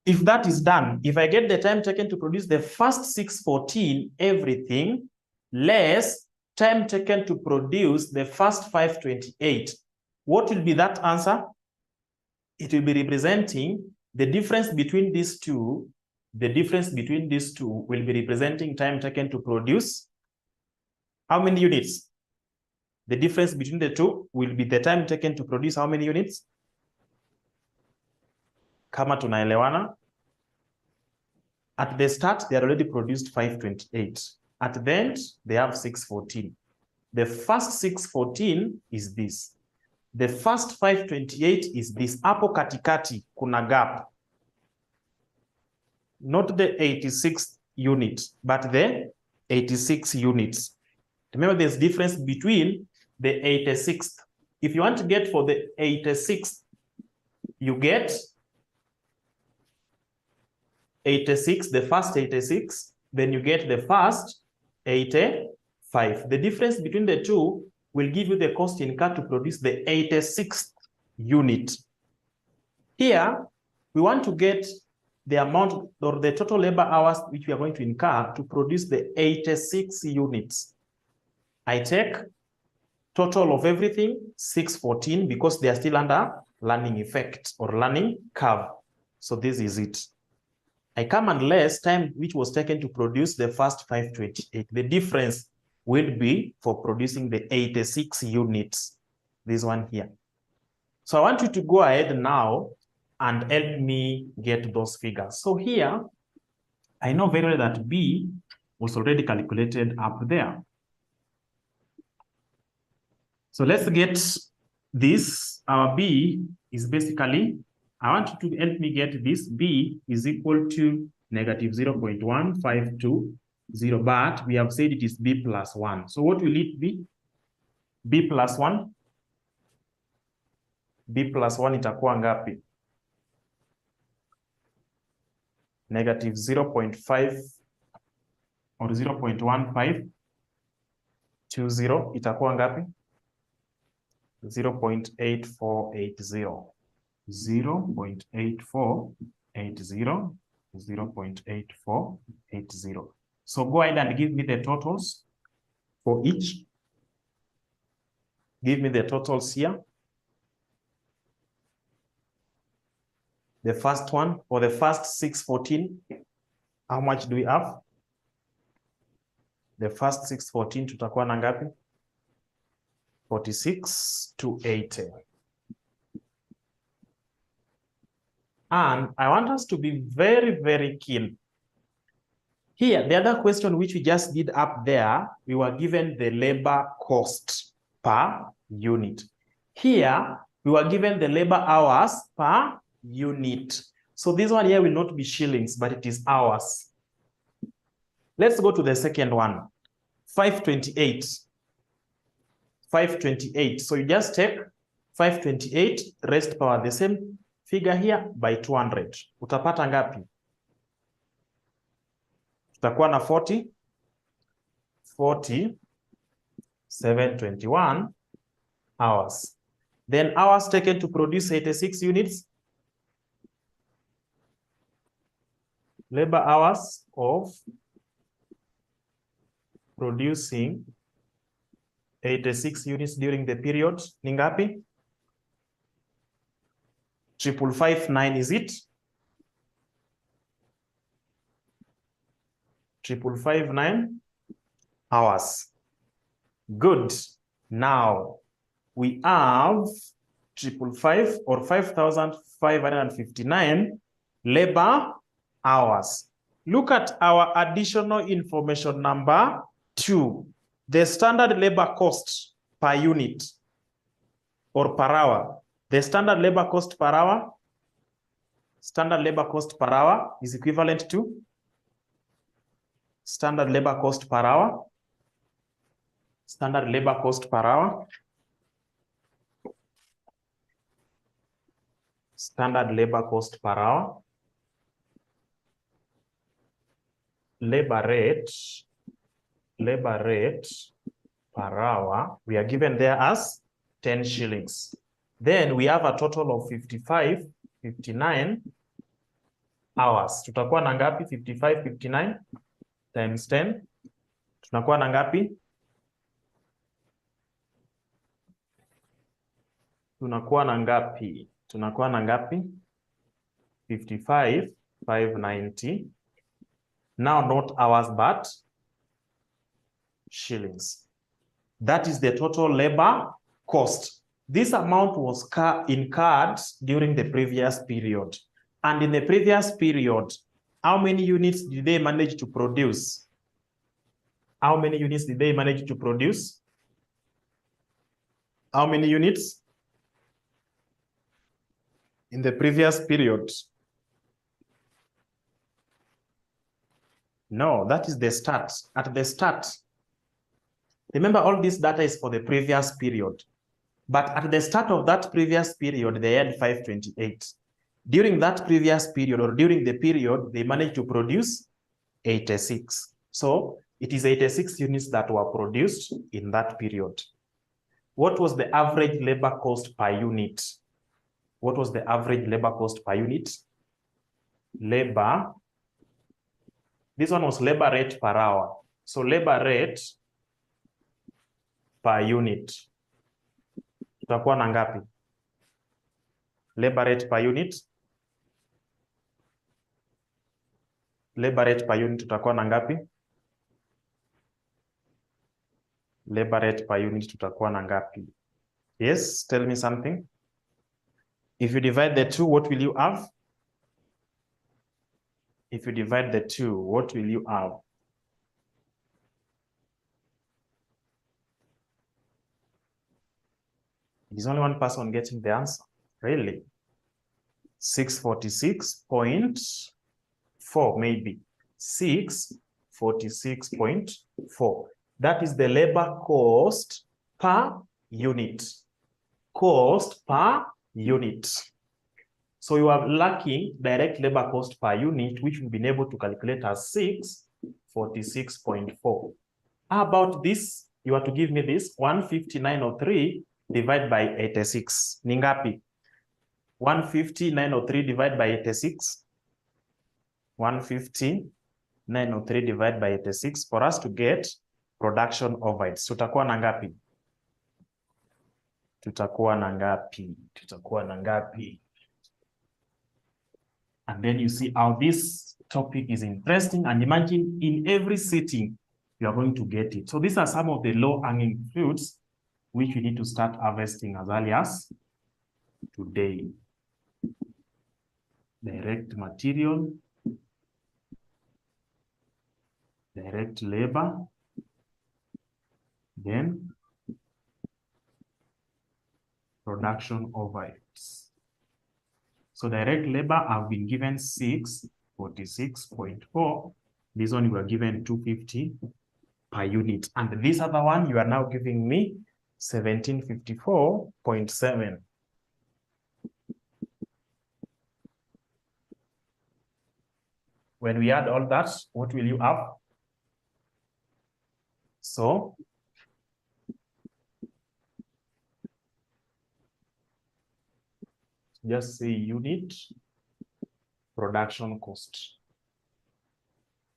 If that is done, if I get the time taken to produce the first 614, everything, less time taken to produce the first 528, what will be that answer? It will be representing the difference between these two. The difference between these two will be representing time taken to produce how many units? The difference between the two will be the time taken to produce how many units? Kama tunaelewana. At the start, they are already produced 528. At the end, they have 614. The first 614 is this. The first 528 is this. Hapo katikati kuna gap. Not the 86 units, but the 86 units. Remember, there's difference between the 86th. If you want to get for the 86th, you get 86, the first 86, then you get the first 85. The difference between the two will give you the cost incurred to produce the 86th unit. Here, we want to get the amount or the total labor hours which we are going to incur to produce the 86 units. I take total of everything, 614, because they are still under learning effect or learning curve. So this is it. I come and less time which was taken to produce the first 528. The difference will be for producing the 86 units. This one here. So I want you to go ahead now and help me get those figures. So here, I know very well that B was already calculated up there. So let's get this. Our B is basically, I want you to help me get this. B is equal to negative 0.1520, but we have said it is B plus 1. So what will it be? B plus 1? B plus 1 itakuwa ngapi? Negative 0.5 or 0.15. 20 itakuwa ngapi? 0.8480. 0.8480. 0.8480. So go ahead and give me the totals for each. Give me the totals here. The first one, for the first 614, how much do we have? The first 614 tutakuwa na ngapi? 46 to 80. And I want us to be very, very keen. Here, the other question which we just did up there, we were given the labor cost per unit. Here, we were given the labor hours per unit. So this one here will not be shillings, but it is hours. Let's go to the second one. 528. 528. So you just take 528 raised power the same figure here by 200. Utapata ngapi? Tutakuwa na 721 hours. Then hours taken to produce 86 units. Labor hours of producing 86 units during the period. Ni ngapi? 559, is it? 559 hours. Good. Now we have 555 or 5,559 labor hours. Look at our additional information number 2. The standard labor cost per unit or per hour. The standard labor cost per hour. Standard labor cost per hour is equivalent to standard labor cost per hour. Standard labor cost per hour. Standard labor cost per hour. Labor rate per hour, we are given there as 10 shillings. Then we have a total of 59 hours. Tutakuwa na ngapi? 59 times 10. Tunakuwa na ngapi? Tunakuwa na ngapi? Tunakuwa na ngapi? 590. Now not hours, but shillings. That is the total labor cost. This amount was incurred during the previous period. And in the previous period, how many units did they manage to produce? How many units did they manage to produce? How many units? In the previous period. No, that is the start. At the start, remember all this data is for the previous period. But at the start of that previous period, they had 528. During that previous period or during the period, they managed to produce 86. So it is 86 units that were produced in that period. What was the average labor cost per unit? What was the average labor cost per unit? Labor. This one was labor rate per hour. So labor rate per unit. Tutakuwa na ngapi? Labor rate per unit. Labor rate per unit tutakuwa na ngapi? Labor rate per unit tutakuwa na ngapi? Yes, tell me something. If you divide the two, what will you have? If you divide the two, what will you have? There's only one person getting the answer. Really? 646.4 maybe. 646.4. That is the labor cost per unit. Cost per unit. So you are lacking direct labor cost per unit, which we've been able to calculate as 646.4. How about this you are to give me this 15903 divided by 86. Ni ngapi? 15903 divided by 86. 15903 divided by 86 for us to get production overheads. Tutakuwa na ngapi? Tutakuwa na ngapi? Tutakuwa na ngapi? And then you see how this topic is interesting, and imagine in every sitting you are going to get it. So these are some of the low-hanging fruits which we need to start harvesting as early as today. Direct material, direct labor, then production overheads. So direct labor have been given 646.4. This one you are given 250 per unit. And this other one you are now giving me 1754.7. When we add all that, what will you have? So just say unit production cost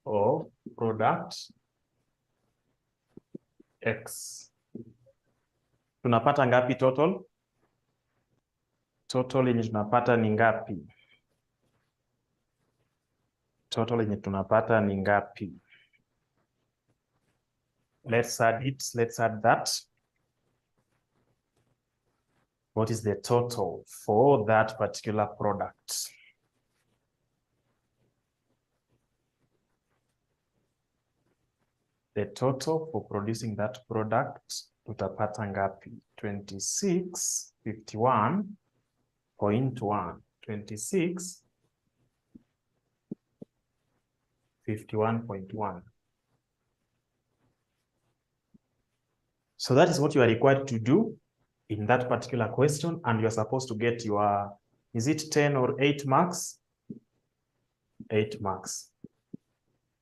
or product X. Tunapata ngapi total? Total yenye tunapata ni ngapi? Total yenye tunapata ni ngapi? Let's add it. Let's add that. What is the total for that particular product? The total for producing that product, tutapata ngapi? 2651.1. 2651.1. So that is what you are required to do in that particular question, and you're supposed to get your, is it 10 or 8 marks? 8 marks.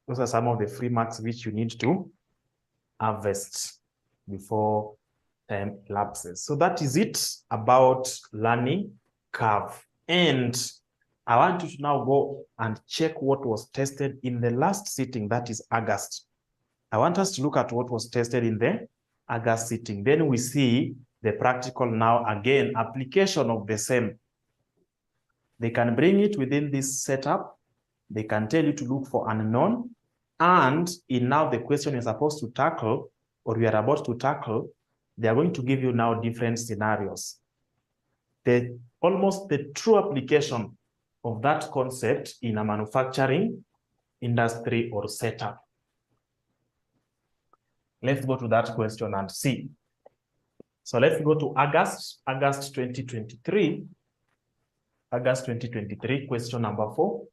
Those are some of the free marks which you need to harvest before time elapses. So that is it about learning curve. And I want you to now go and check what was tested in the last sitting, that is August. I want us to look at what was tested in the August sitting. Then we see the practical now, again, application of the same. They can bring it within this setup. They can tell you to look for unknown. And in now the question you're supposed to tackle, or we are about to tackle, they are going to give you now different scenarios. Almost the true application of that concept in a manufacturing industry or setup. Let's go to that question and see. So let's go to August 2023. August 2023, question number 4.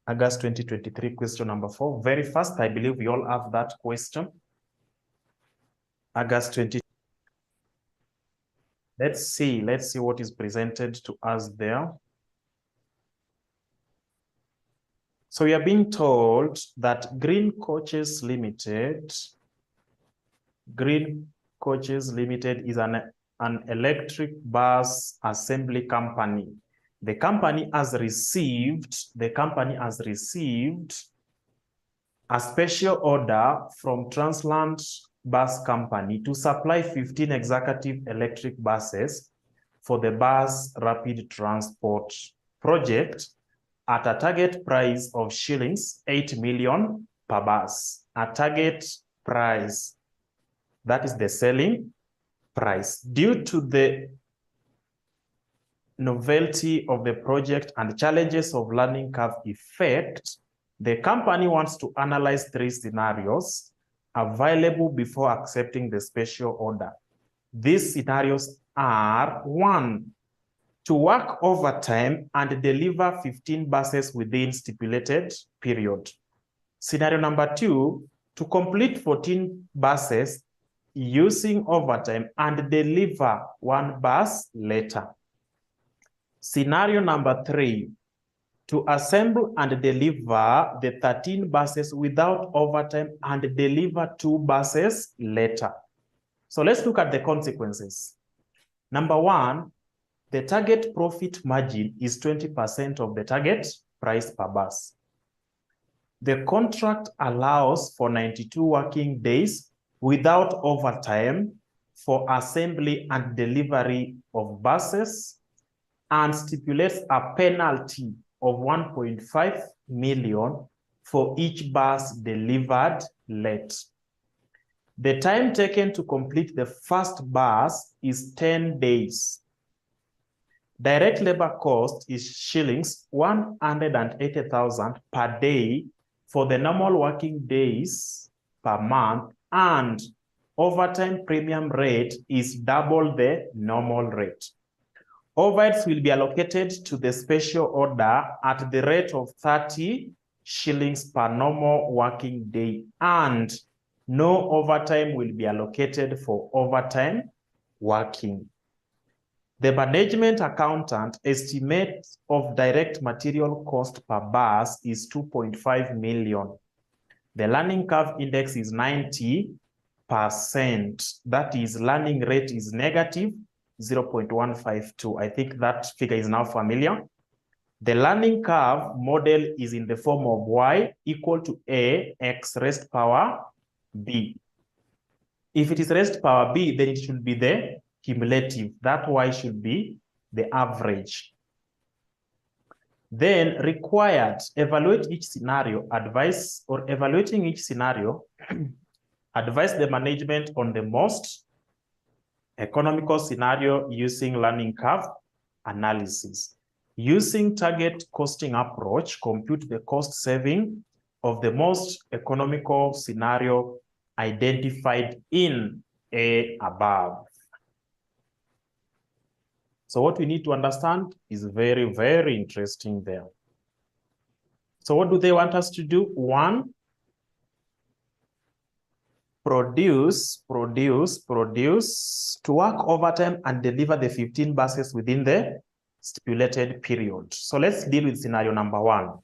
August 2023, question number 4. Very fast, I believe we all have that question. August 20. Let's see what is presented to us there. So we are being told that Green Coaches Limited is an electric bus assembly company. The company has received a special order from Transland Bus Company to supply 15 executive electric buses for the bus rapid transport project at a target price of shillings 8 million per bus. A target price, that is the selling price. Due to the novelty of the project and challenges of learning curve effect, the company wants to analyze 3 scenarios available before accepting the special order. These scenarios are: 1, to work overtime and deliver 15 buses within stipulated period. Scenario number 2, to complete 14 buses using overtime and deliver 1 bus later. Scenario number 3, to assemble and deliver the 13 buses without overtime and deliver 2 buses later. So let's look at the consequences. Number one, the target profit margin is 20% of the target price per bus. The contract allows for 92 working days without overtime for assembly and delivery of buses and stipulates a penalty of 1.5 million for each bus delivered late. The time taken to complete the first bus is 10 days. Direct labor cost is shillings 180,000 per day for the normal working days per month, and overtime premium rate is double the normal rate. Overheads will be allocated to the special order at the rate of 30 shillings per normal working day, and no overtime will be allocated for overtime working. The management accountant estimate of direct material cost per bus is 2.5 million. The learning curve index is 90%. That is, learning rate is negative 0.152. I think that figure is now familiar. The learning curve model is in the form of y equal to a x raised power b. If it is raised power b, then it should be the cumulative. That y should be the average. Then required, evaluate each scenario, advise, or evaluating each scenario, advise the management on the most economical scenario using learning curve analysis. Using target costing approach, compute the cost saving of the most economical scenario identified in A above. So what we need to understand is very, very interesting there. So what do they want us to do? One, produce, to work overtime and deliver the 15 buses within the stipulated period. So let's deal with scenario number one.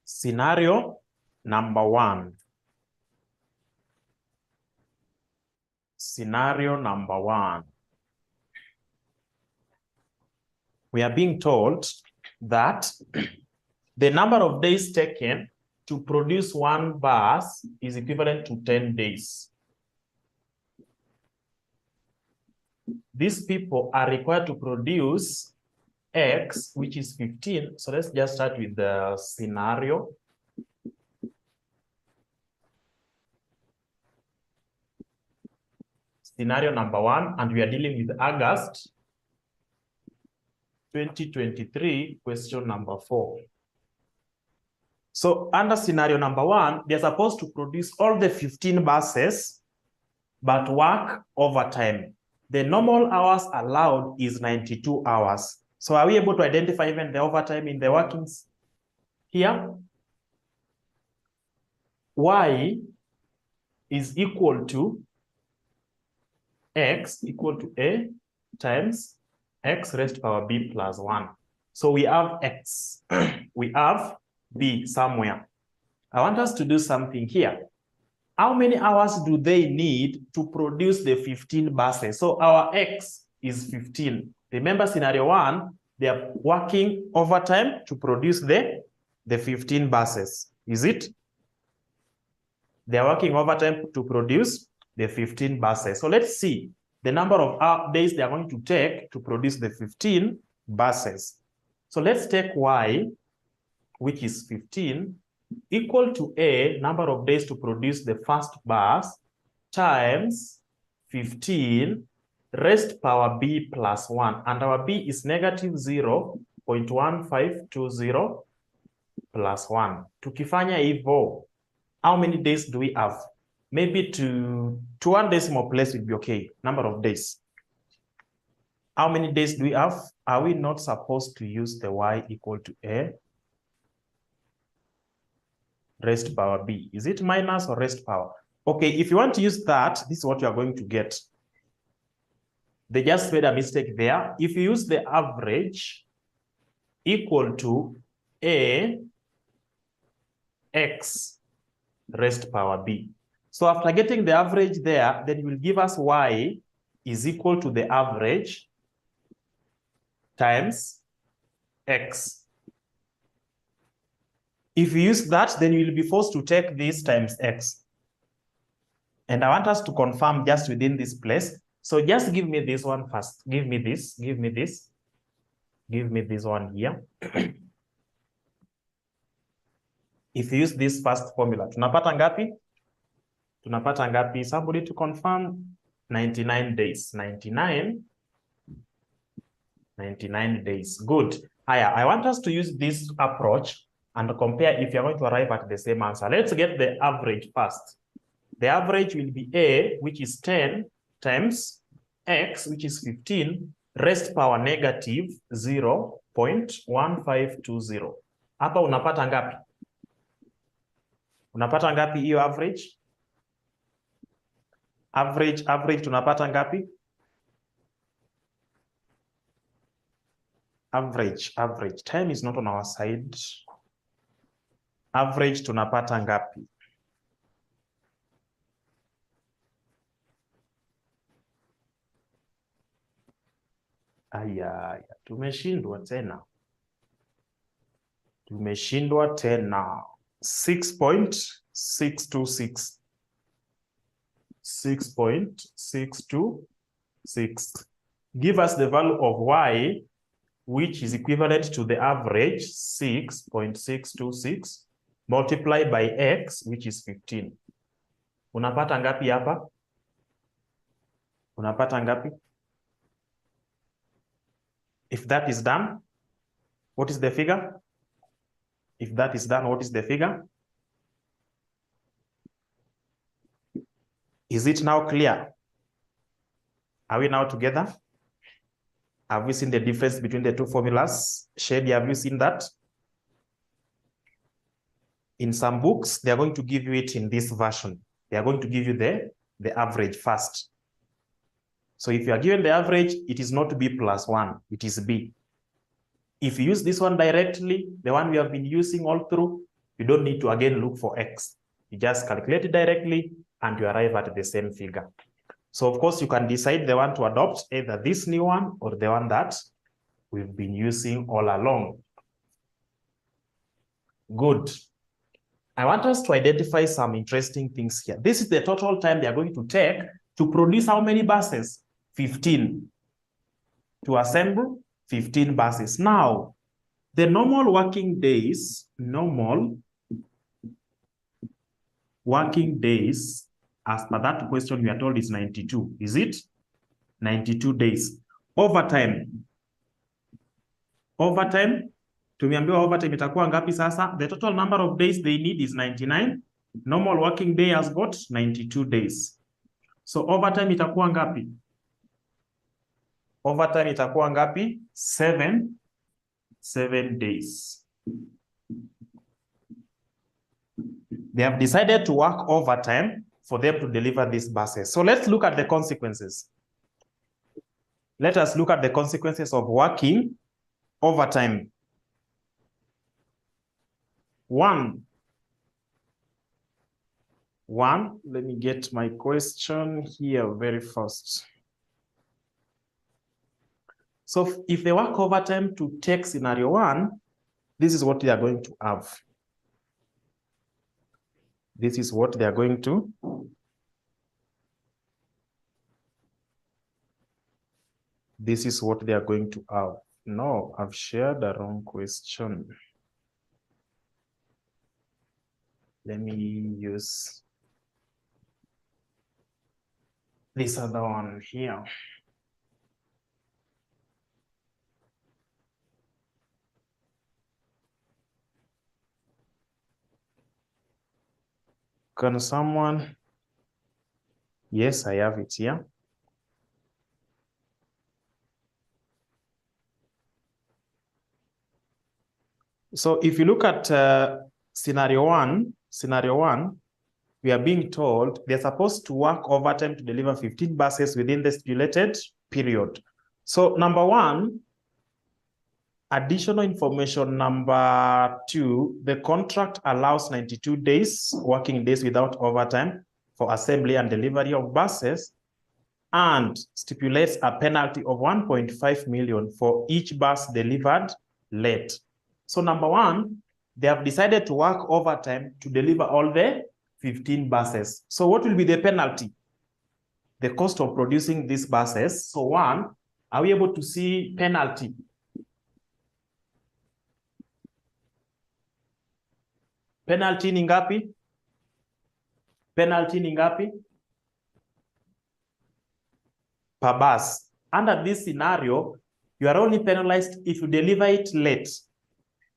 Scenario number one. Scenario number one. We are being told that the number of days taken to produce one bus is equivalent to 10 days. These people are required to produce X, which is 15. So let's just start with the scenario. Scenario number one, and we are dealing with August 2023, question number 4. So under scenario number one, they're supposed to produce all the 15 buses, but work overtime. The normal hours allowed is 92 hours. So are we able to identify even the overtime in the workings here? Y is equal to X equal to A times X raised power B plus 1. So we have X, we have B somewhere. I want us to do something here. How many hours do they need to produce the 15 buses? So our X is 15. Remember scenario one, they are working overtime to produce the 15 buses. Is it? They are working overtime to produce the 15 buses. So let's see the number of days they are going to take to produce the 15 buses. So let's take Y, which is 15, equal to A, number of days to produce the first bus, times 15 raised power B plus 1. And our B is negative 0.1520 plus 1. Tukifanya hivyo, how many days do we have? Maybe to one decimal place would be okay. Number of days. How many days do we have? Are we not supposed to use the Y equal to A raised power B? Is it minus or raised power? Okay, if you want to use that, this is what you are going to get. They just made a mistake there. If you use the average equal to A x raised power b. So after getting the average there, then it will give us y is equal to the average times x. If you use that, then you will be forced to take this times x. And I want us to confirm just within this place. So just give me this one first. Give me this, give me this. Give me this one here. If you use this first formula, tunapata ngapi? Tunapata ngapi? Somebody to confirm. 99 days. 99 days. Good. I want us to use this approach and compare if you're going to arrive at the same answer. Let's get the average first. The average will be A, which is 10 times X, which is 15, raised power negative 0.1520. Hapa unapata ngapi? Unapata ngapi hiyo average? Average tunapata ngapi? Average. Time is not on our side. Average tunapata ngapi? Aya, tumeshindwa tena. 6.626. 6.626. Give us the value of y, which is equivalent to the average 6.626 multiplied by x, which is 15. Unapata ngapi hapa? Unapata ngapi? If that is done, what is the figure? If that is done, what is the figure? Is it now clear? Are we now together? Have we seen the difference between the two formulas? Shady, have you seen that? In some books, they are going to give you it in this version. They are going to give you the average first. So if you are given the average, it is not B plus 1, it is B. If you use this one directly, the one we have been using all through, you don't need to again look for X. You just calculate it directly and you arrive at the same figure. So of course, you can decide the one to adopt, either this new one or the one that we've been using all along. Good. I want us to identify some interesting things here. This is the total time they are going to take to produce how many buses? 15. To assemble 15 buses. Now, the normal working days, as per that question we are told is 92. Is it? 92 days. Overtime. Tumeambiwa overtime itakuwa ngapi sasa? The total number of days they need is 99. Normal working day has got 92 days. So overtime itakuwa ngapi? Overtime itakuwa ngapi? 7 days. They have decided to work overtime for them to deliver these buses. So let's look at the consequences. Let us look at the consequences of working overtime. One, let me get my question here very first. So if they work overtime to take scenario 1, this is what they are going to have. This is what they are going to. This is what they are going to have. No, I've shared the wrong question. Let me use this other one here. Can someone? Yes, I have it here. So if you look at scenario one, we are being told they're supposed to work overtime to deliver 15 buses within the stipulated period. So number one, additional information number two, the contract allows 92 days, working days without overtime for assembly and delivery of buses, and stipulates a penalty of 1.5 million for each bus delivered late. So number one, they have decided to work overtime to deliver all the 15 buses. So what will be the penalty? The cost of producing these buses. So one, are we able to see penalty? Penalty ni ngapi? Penalty ni ngapi? Per bus. Under this scenario, you are only penalized if you deliver it late.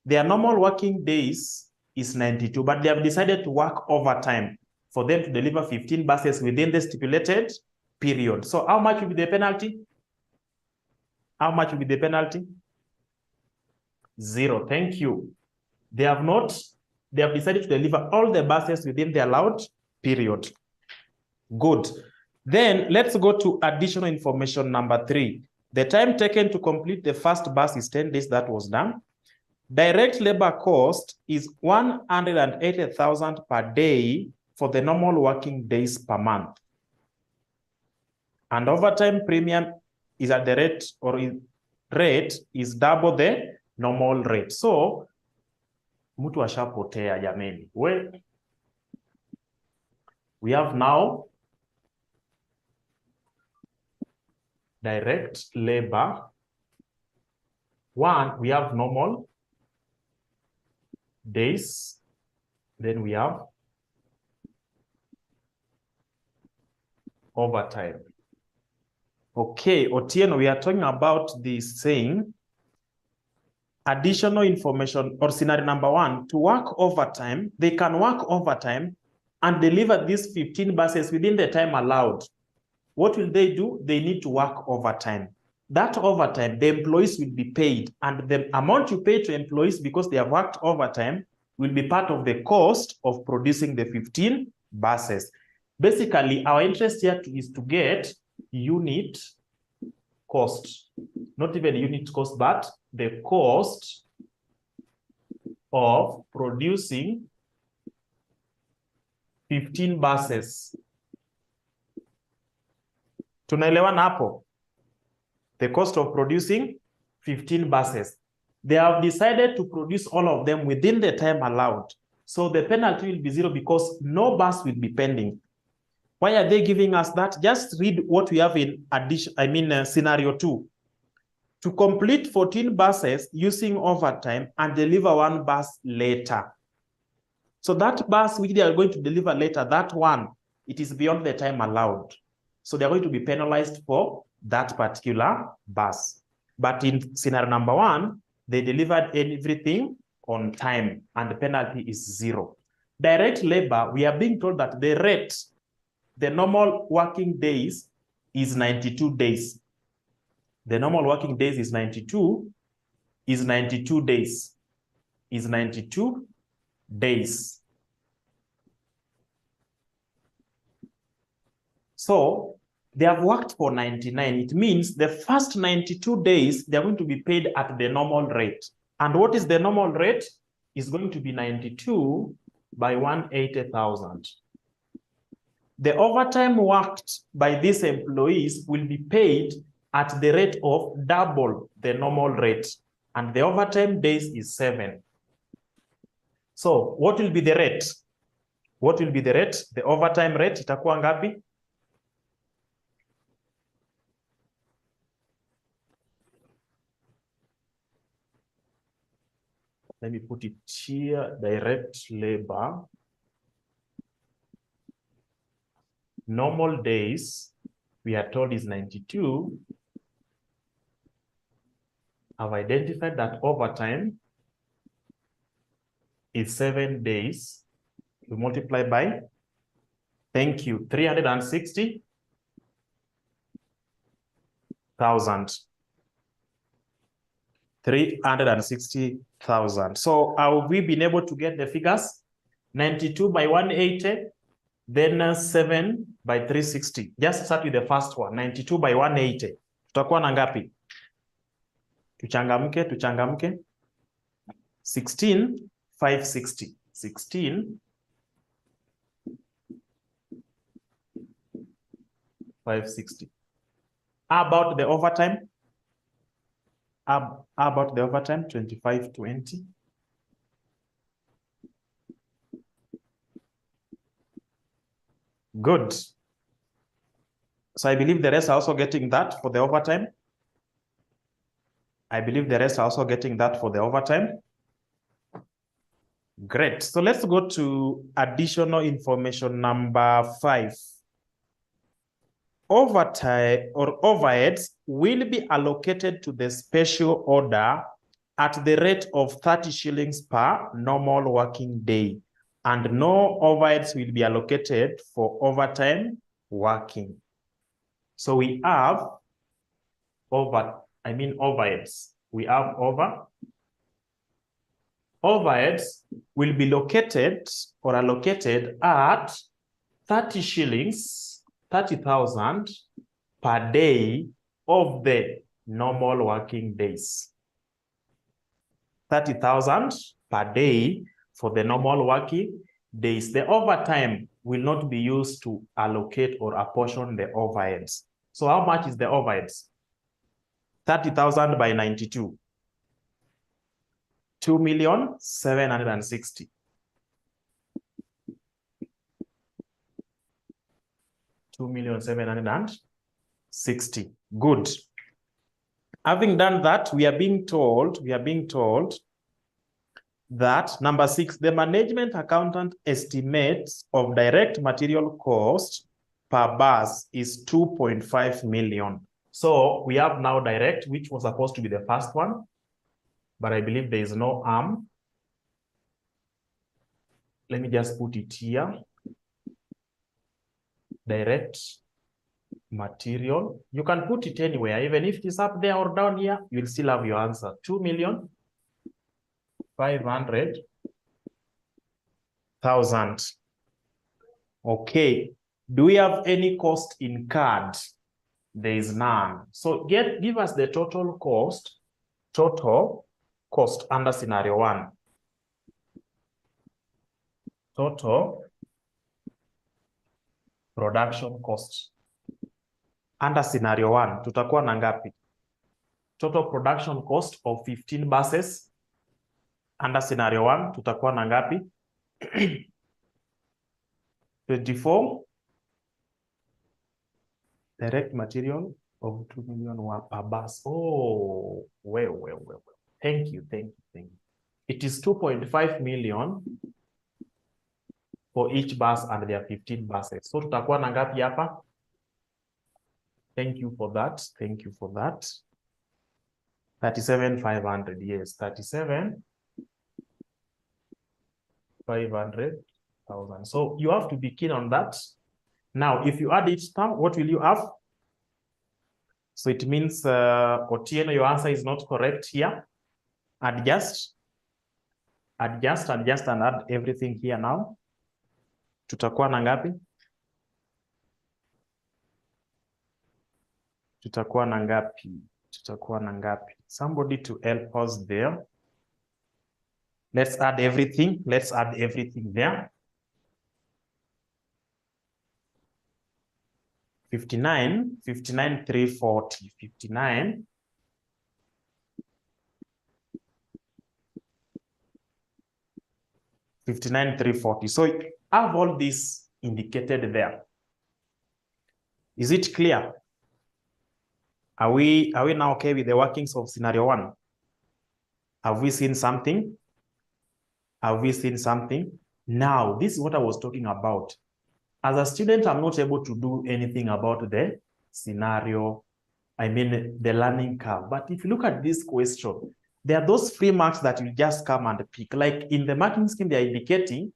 Their normal working days is 92, but they have decided to work overtime for them to deliver 15 buses within the stipulated period. So how much will be the penalty? How much will be the penalty? 0. Thank you. They have decided to deliver all the buses within the allowed period. Good. Then let's go to additional information number 3. The time taken to complete the first bus is 10 days. That was done. Direct labor cost is 180,000 per day for the normal working days per month. And overtime premium is at the rate, or rate is double the normal rate. So, mtu ashapotea jameni. Well, we have now direct labor. One, we have normal days. Then we have overtime. Okay, Otieno, we are talking about this saying additional information, or scenario number 1, to work overtime. They can work overtime and deliver these 15 buses within the time allowed. What will they do? They need to work overtime. That overtime, the employees will be paid, and the amount you pay to employees because they have worked overtime will be part of the cost of producing the 15 buses. Basically, our interest here is to get unit cost, not even unit cost, but the cost of producing 15 buses. Tunaelewana hapo? The cost of producing 15 buses. They have decided to produce all of them within the time allowed. So the penalty will be 0 because no bus will be pending. Why are they giving us that? Just read what we have in addition, scenario 2. To complete 14 buses using overtime and deliver 1 bus later. So that bus which they are going to deliver later, that one, it is beyond the time allowed. So they are going to be penalized for that particular bus. But in scenario number 1, they delivered everything on time and the penalty is 0. Direct labor, we are being told that the rate, the normal working days is 92 days. The normal working days is 92 days. Is 92 days. So they have worked for 99. It means the first 92 days, they're going to be paid at the normal rate. And what is the normal rate? Is going to be 92 by 180,000. The overtime worked by these employees will be paid at the rate of double the normal rate. And the overtime days is 7. So what will be the rate? What will be the rate? The overtime rate itakuwa ngapi? Let me put it here, direct labor. Normal days, we are told is 92. I've identified that overtime is 7 days. You multiply by, thank you, 360,000. 360,000. So have we been able to get the figures? 92 by 180 then 7 by 360. Just start with the first one, 92 by 180. Tutakuwa na ngapi? Tuchangamke. 16, 560. 16, 560. How about the overtime? How about the overtime? 25, 20. Good. So I believe the rest are also getting that for the overtime. I believe the rest are also getting that for the overtime. Great. So let's go to additional information number 5. Overtime or overheads will be allocated to the special order at the rate of 30 shillings per normal working day, and no overheads will be allocated for overtime working. So we have overheads. We have overheads will be located or allocated at 30 shillings, 30,000 per day of the normal working days. 30,000 per day for the normal working days. The overtime will not be used to allocate or apportion the overheads. So how much is the overheads? 30,000 by 92. 2,760,000. 2,760,000. Good. Having done that, we are being told that number 6, the management accountant estimates of direct material cost per bus is 2.5 million. So we have now direct, which was supposed to be the first one, but I believe there is no arm. Let me just put it here. Direct material. You can put it anywhere, even if it is up there or down here, you will still have your answer. 2,500,000. Okay. Do we have any cost incurred? There is none. So give us the total cost under scenario 1. Total production cost under scenario 1. Tutakuwa na ngapi? Total production cost of 15 buses under scenario 1. Tutakuwa na ngapi? 24. Direct material of 2 million per bus. Oh, well. Thank you. It is 2.5 million for each bus and there are 15 buses. So tutakuwa na ngapi hapa? Thank you for that. 37,500. Yes, 37,500,000. So you have to be keen on that. Now, if you add it now, what will you have? So it means, Otieno, your answer is not correct here. Adjust and add everything here now. Tutakuwa na ngapi? Tutakuwa na ngapi? Somebody to help us there. Let's add everything. There. 59,340. 59,340. So I have all this indicated there. Is it clear? Are we now okay with the workings of scenario 1? Have we seen something? Now, this is what I was talking about. As a student, I'm not able to do anything about the scenario, the learning curve. But if you look at this question, there are those free marks that you just come and pick. Like in the marking scheme they are indicating,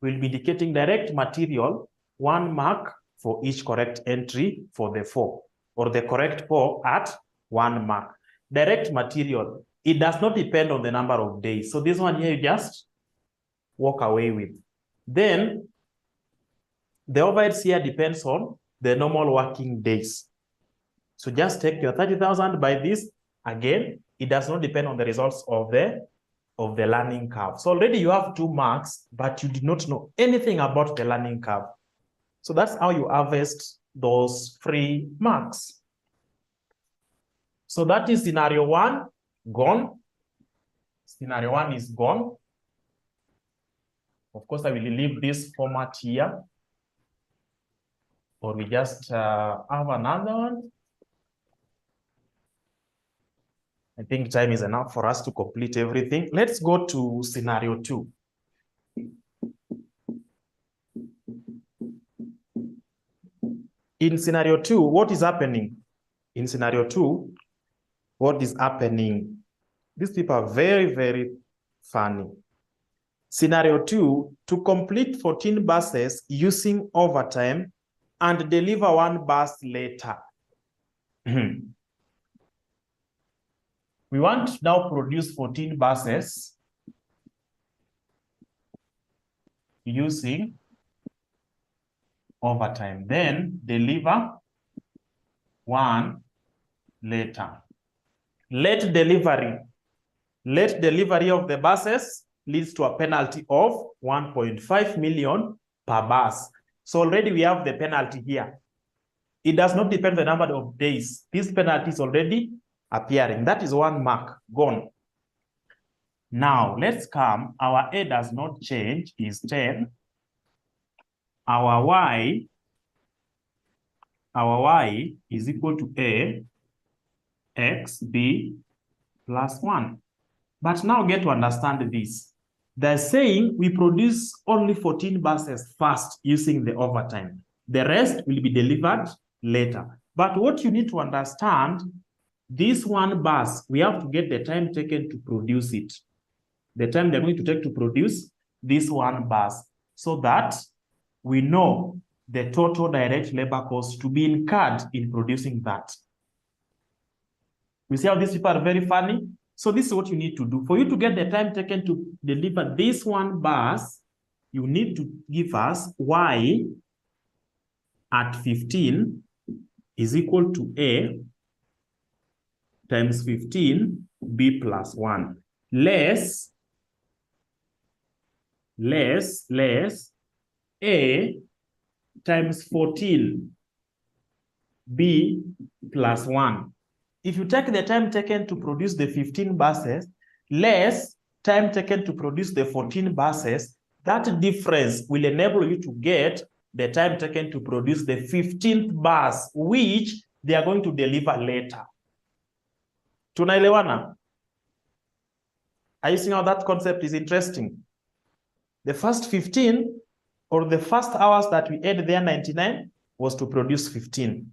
we'll be indicating direct material, 1 mark for each correct entry for the 4, or the correct 4 at 1 mark. Direct material, it does not depend on the number of days. So this one here, you just walk away with. Then The overheads here depends on the normal working days. So just take your 30,000 by this. Again, it does not depend on the results of the learning curve. So already you have 2 marks, but you did not know anything about the learning curve. So that's how you harvest those free marks. So that is scenario 1, gone. Scenario 1 is gone. Of course, I will leave this format here. Or we just have another one. I think time is enough for us to complete everything. Let's go to scenario 2. In scenario 2, what is happening? In scenario 2, what is happening? These people are very, very funny. Scenario 2, to complete 14 buses using overtime and deliver 1 bus later. We want to now produce 14 buses using overtime, then deliver 1 later. Late delivery of the buses leads to a penalty of 1.5 million per bus. So already we have the penalty here. It does not depend on the number of days. This penalty is already appearing. That is 1 mark gone. Now let's come. Our A does not change, is 10. Our Y is equal to A, X, B plus 1. But now get to understand this. They're saying we produce only 14 buses first using the overtime. The rest will be delivered later. But what you need to understand, this 1 bus, we have to get the time taken to produce it. The time they're going to take to produce this 1 bus, so that we know the total direct labor cost to be incurred in producing that. You see how these people are very funny? So this is what you need to do. For you to get the time taken to deliver this 1 bus, you need to give us Y at 15 is equal to A times 15 B plus 1 less A times 14 B plus 1. If you take the time taken to produce the 15 buses, less time taken to produce the 14 buses, that difference will enable you to get the time taken to produce the 15th bus, which they are going to deliver later. Tunaelewana? Are you seeing how that concept is interesting? The first 15, or the first hours that we add there, 99, was to produce 15.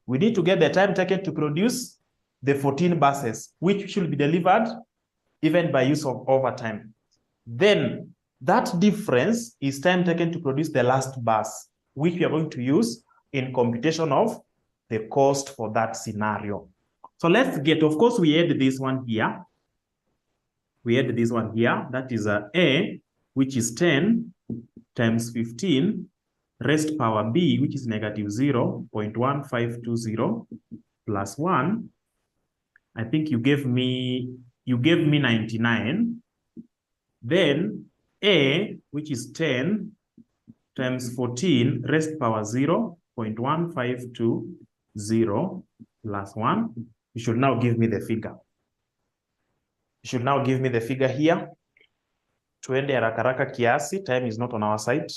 We need to get the time taken to produce the 14 buses, which should be delivered even by use of overtime. Then that difference is time taken to produce the last bus, which we are going to use in computation of the cost for that scenario. So let's get, of course, we add this one here. We add this one here. That is A, which is 10 times 15 raised power B, which is negative 0.1520 plus 1. I think you gave me 99. Then A, which is 10 times 14 raised power 0.1520 plus 1. You should now give me the figure. You should now give me the figure here. Tuende haraka haraka kiasi. Time is not on our side.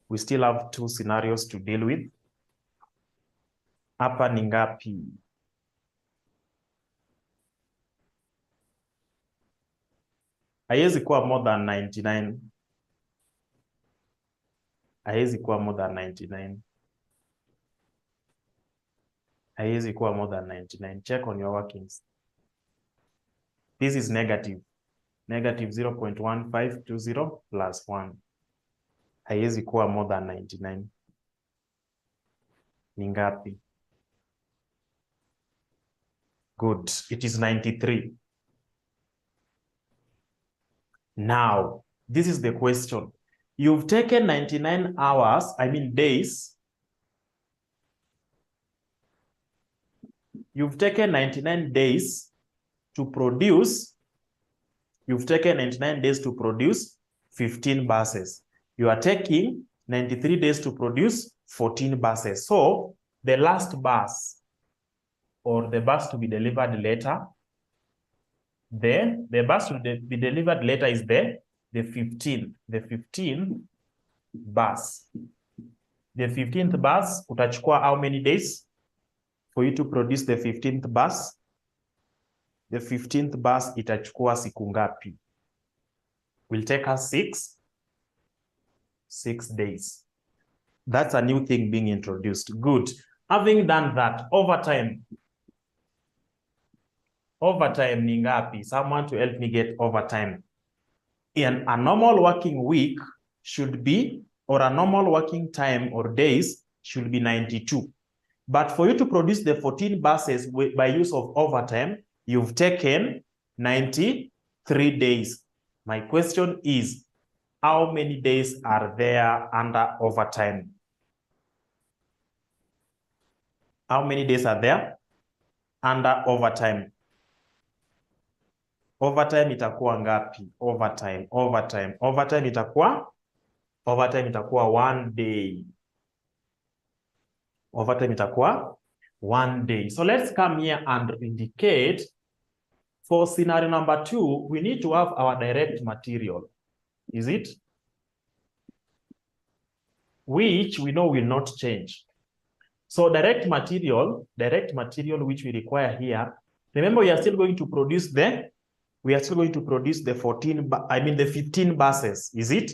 We still have 2 scenarios to deal with. Hapa ni ngapi? Haiwezi kuwa more than 99. Haiwezi kuwa more than 99. Haiwezi kuwa more than 99. Check on your workings. This is negative. Negative 0.1520 plus 1. Haiwezi kuwa more than 99. Ni ngapi? Good. It is 93. Now, this is the question. You've taken 99 hours, days. You've taken 99 days to produce. You've taken 99 days to produce 15 buses. You are taking 93 days to produce 14 buses. So the last bus, or the bus to be delivered later, the bus to be delivered later is the 15th bus. The 15th bus utachukua how many days for you to produce the 15th bus? The 15th bus itachukua siku ngapi? Will take us 6 days. That's a new thing being introduced. Good. Having done that, overtime. Overtime ni ngapi? Someone to help me get overtime. In a normal working week should be, or a normal working time or days should be 92. But for you to produce the 14 buses by use of overtime, you've taken 93 days. My question is, how many days are there under overtime? How many days are there under overtime? Overtime itakuwa ngapi? Overtime itakuwa 1 day. Overtime itakuwa 1 day. So let's come here and indicate for scenario number 2, we need to have our direct material. Is it? Which we know will not change. So direct material which we require here. Remember, we are still going to produce the 15 buses. Is it?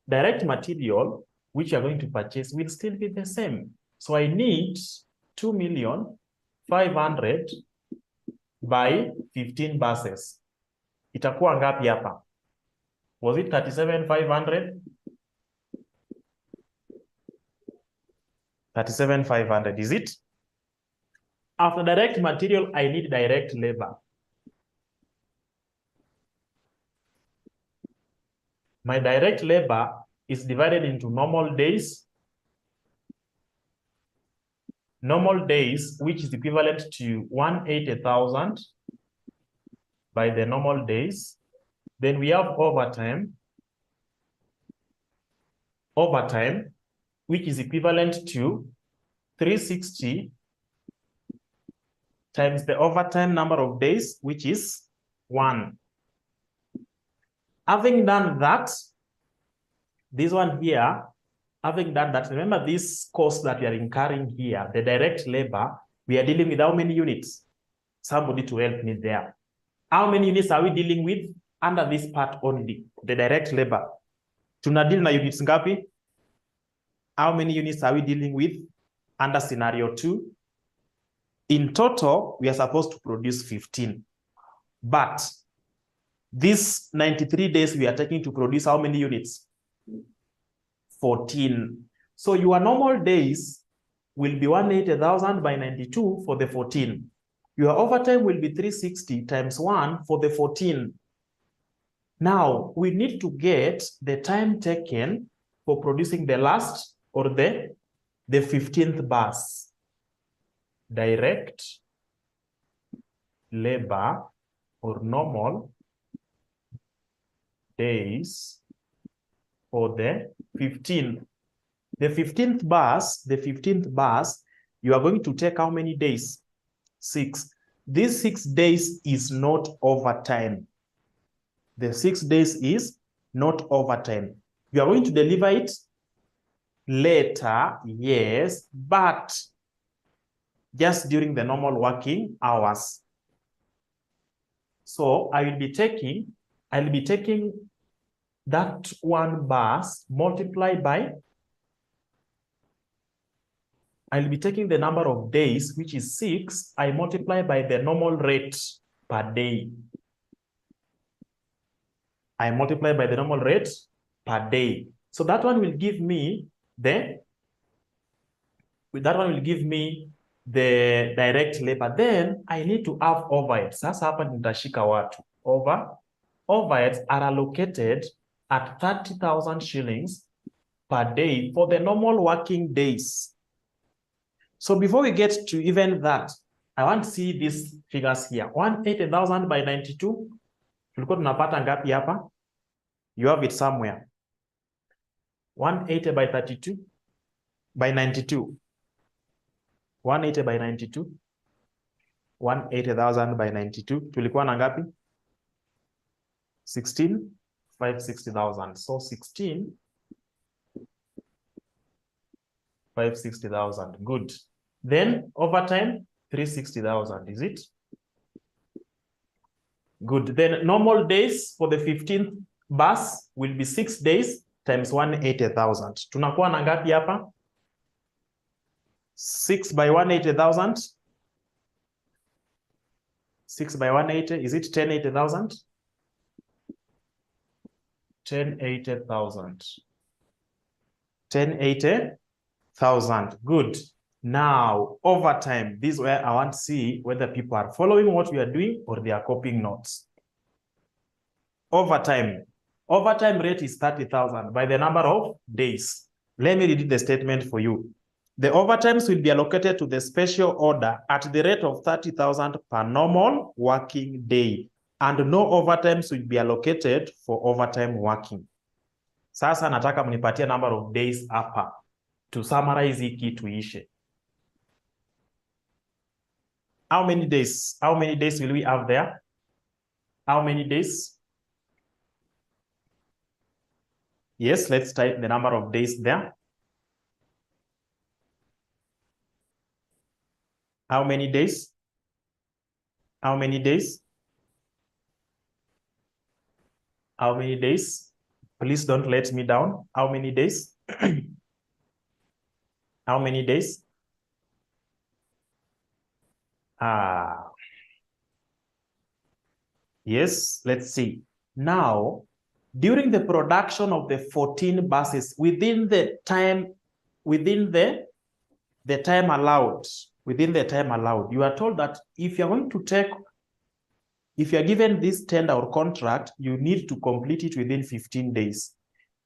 Direct material which you are going to purchase will still be the same. So I need 2,500,000 by 15 buses. Itakuwa ngapi hapa? Was it 37,500? 37,500, is it? After direct material, I need direct labor. My direct labor is divided into normal days. Normal days, which is equivalent to 180,000 by the normal days. Then we have overtime. Overtime, which is equivalent to 360 times the overtime number of days, which is 1. Having done that, this one here, having done that, remember this cost that we are incurring here, the direct labor, we are dealing with how many units? Somebody to help me there. How many units are we dealing with under this part only, the direct labor? Tunadeal na units ngapi? How many units are we dealing with under scenario 2? In total, we are supposed to produce 15. But these 93 days we are taking to produce how many units? 14. So your normal days will be 180,000 by 92 for the 14. Your overtime will be 360 times 1 for the 14. Now, we need to get the time taken for producing the last or the 15th bus. Direct labor or normal days for the 15th. The 15th bus, you are going to take how many days? 6. These 6 days is not overtime. The 6 days is not overtime. You are going to deliver it later, yes, but just during the normal working hours. So I'll be taking that one bus multiplied by, I'll be taking the number of days, which is 6, I multiply by the normal rate per day. I multiply by the normal rate per day. So that one will give me the direct labor. Then I need to have overheads. Sasa hapa nitashika watu. Overheads are allocated at 30,000 shillings per day for the normal working days. So before we get to even that, I want to see these figures here. 180,000 by 92. Tulikuwa tunapata ngapi hapa? You have it somewhere. 180 by 32 by 92. 180 by 92. 180,000 by 92. Tulikuwa na ngapi? 16, 560,000. So 16, 560,000. Good. Then overtime, 360,000. Is it? Good. Then normal days for the 15th bus will be 6 days times 180,000. Tunakuwa na ngapi hapa? 6 by 180,000. 6 by 180. Is it 1080,000? 1080,000. 1080,000. Good. Now, overtime. This is where I want to see whether people are following what we are doing or they are copying notes. Overtime. Overtime rate is 30,000 by the number of days. Let me read the statement for you. The overtimes will be allocated to the special order at the rate of 30,000 per normal working day, and no overtimes will be allocated for overtime working. Sasa nataka mnipatie number of days hapa to summarize hii kitu ishe. How many days? How many days will we have there? How many days? Yes, let's type the number of days there. How many days? How many days? How many days? Please don't let me down. How many days? How many days? Yes, let's see. Now, during the production of the 14 buses, within the time allowed, you are told that if you're going to if you're given this tender or contract, you need to complete it within 15 days.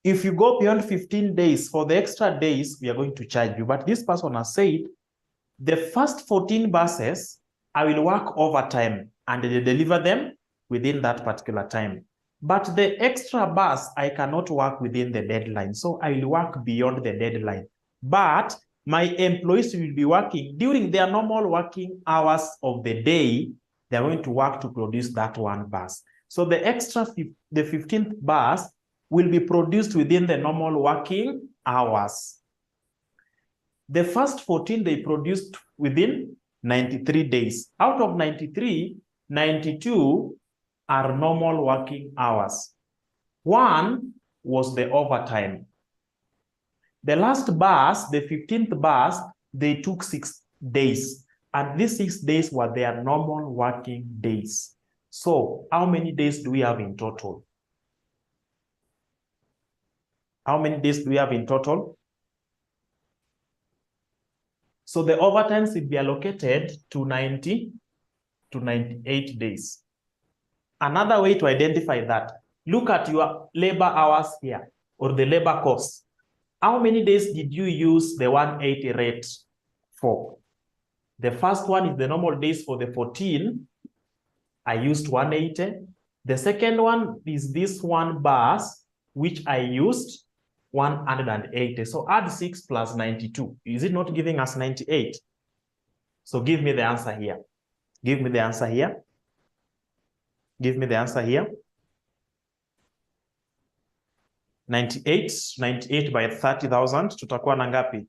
If you go beyond 15 days, for the extra days, we are going to charge you. But this person has said, the first 14 buses, I will work overtime and they deliver them within that particular time. But the extra bus, I cannot work within the deadline. So I will work beyond the deadline. But my employees will be working during their normal working hours of the day. They're going to work to produce that one bus. So the extra, the 15th bus will be produced within the normal working hours. The first 14 they produced within 93 days. Out of 93, 92 are normal working hours. One was the overtime. The last bus, the 15th bus, they took 6 days. And these 6 days were their normal working days. So how many days do we have in total? How many days do we have in total? So the overtimes will be allocated to 90 to 98 days. Another way to identify that, look at your labor hours here, or the labor cost. How many days did you use the 180 rate for? The first one is the normal days for the 14. I used 180. The second one is this one bus, which I used 180. So add 6 plus 92. Is it not giving us 98? So give me the answer here. Give me the answer here. Give me the answer here. 98 by 30,000. Tutakuwa na ngapi?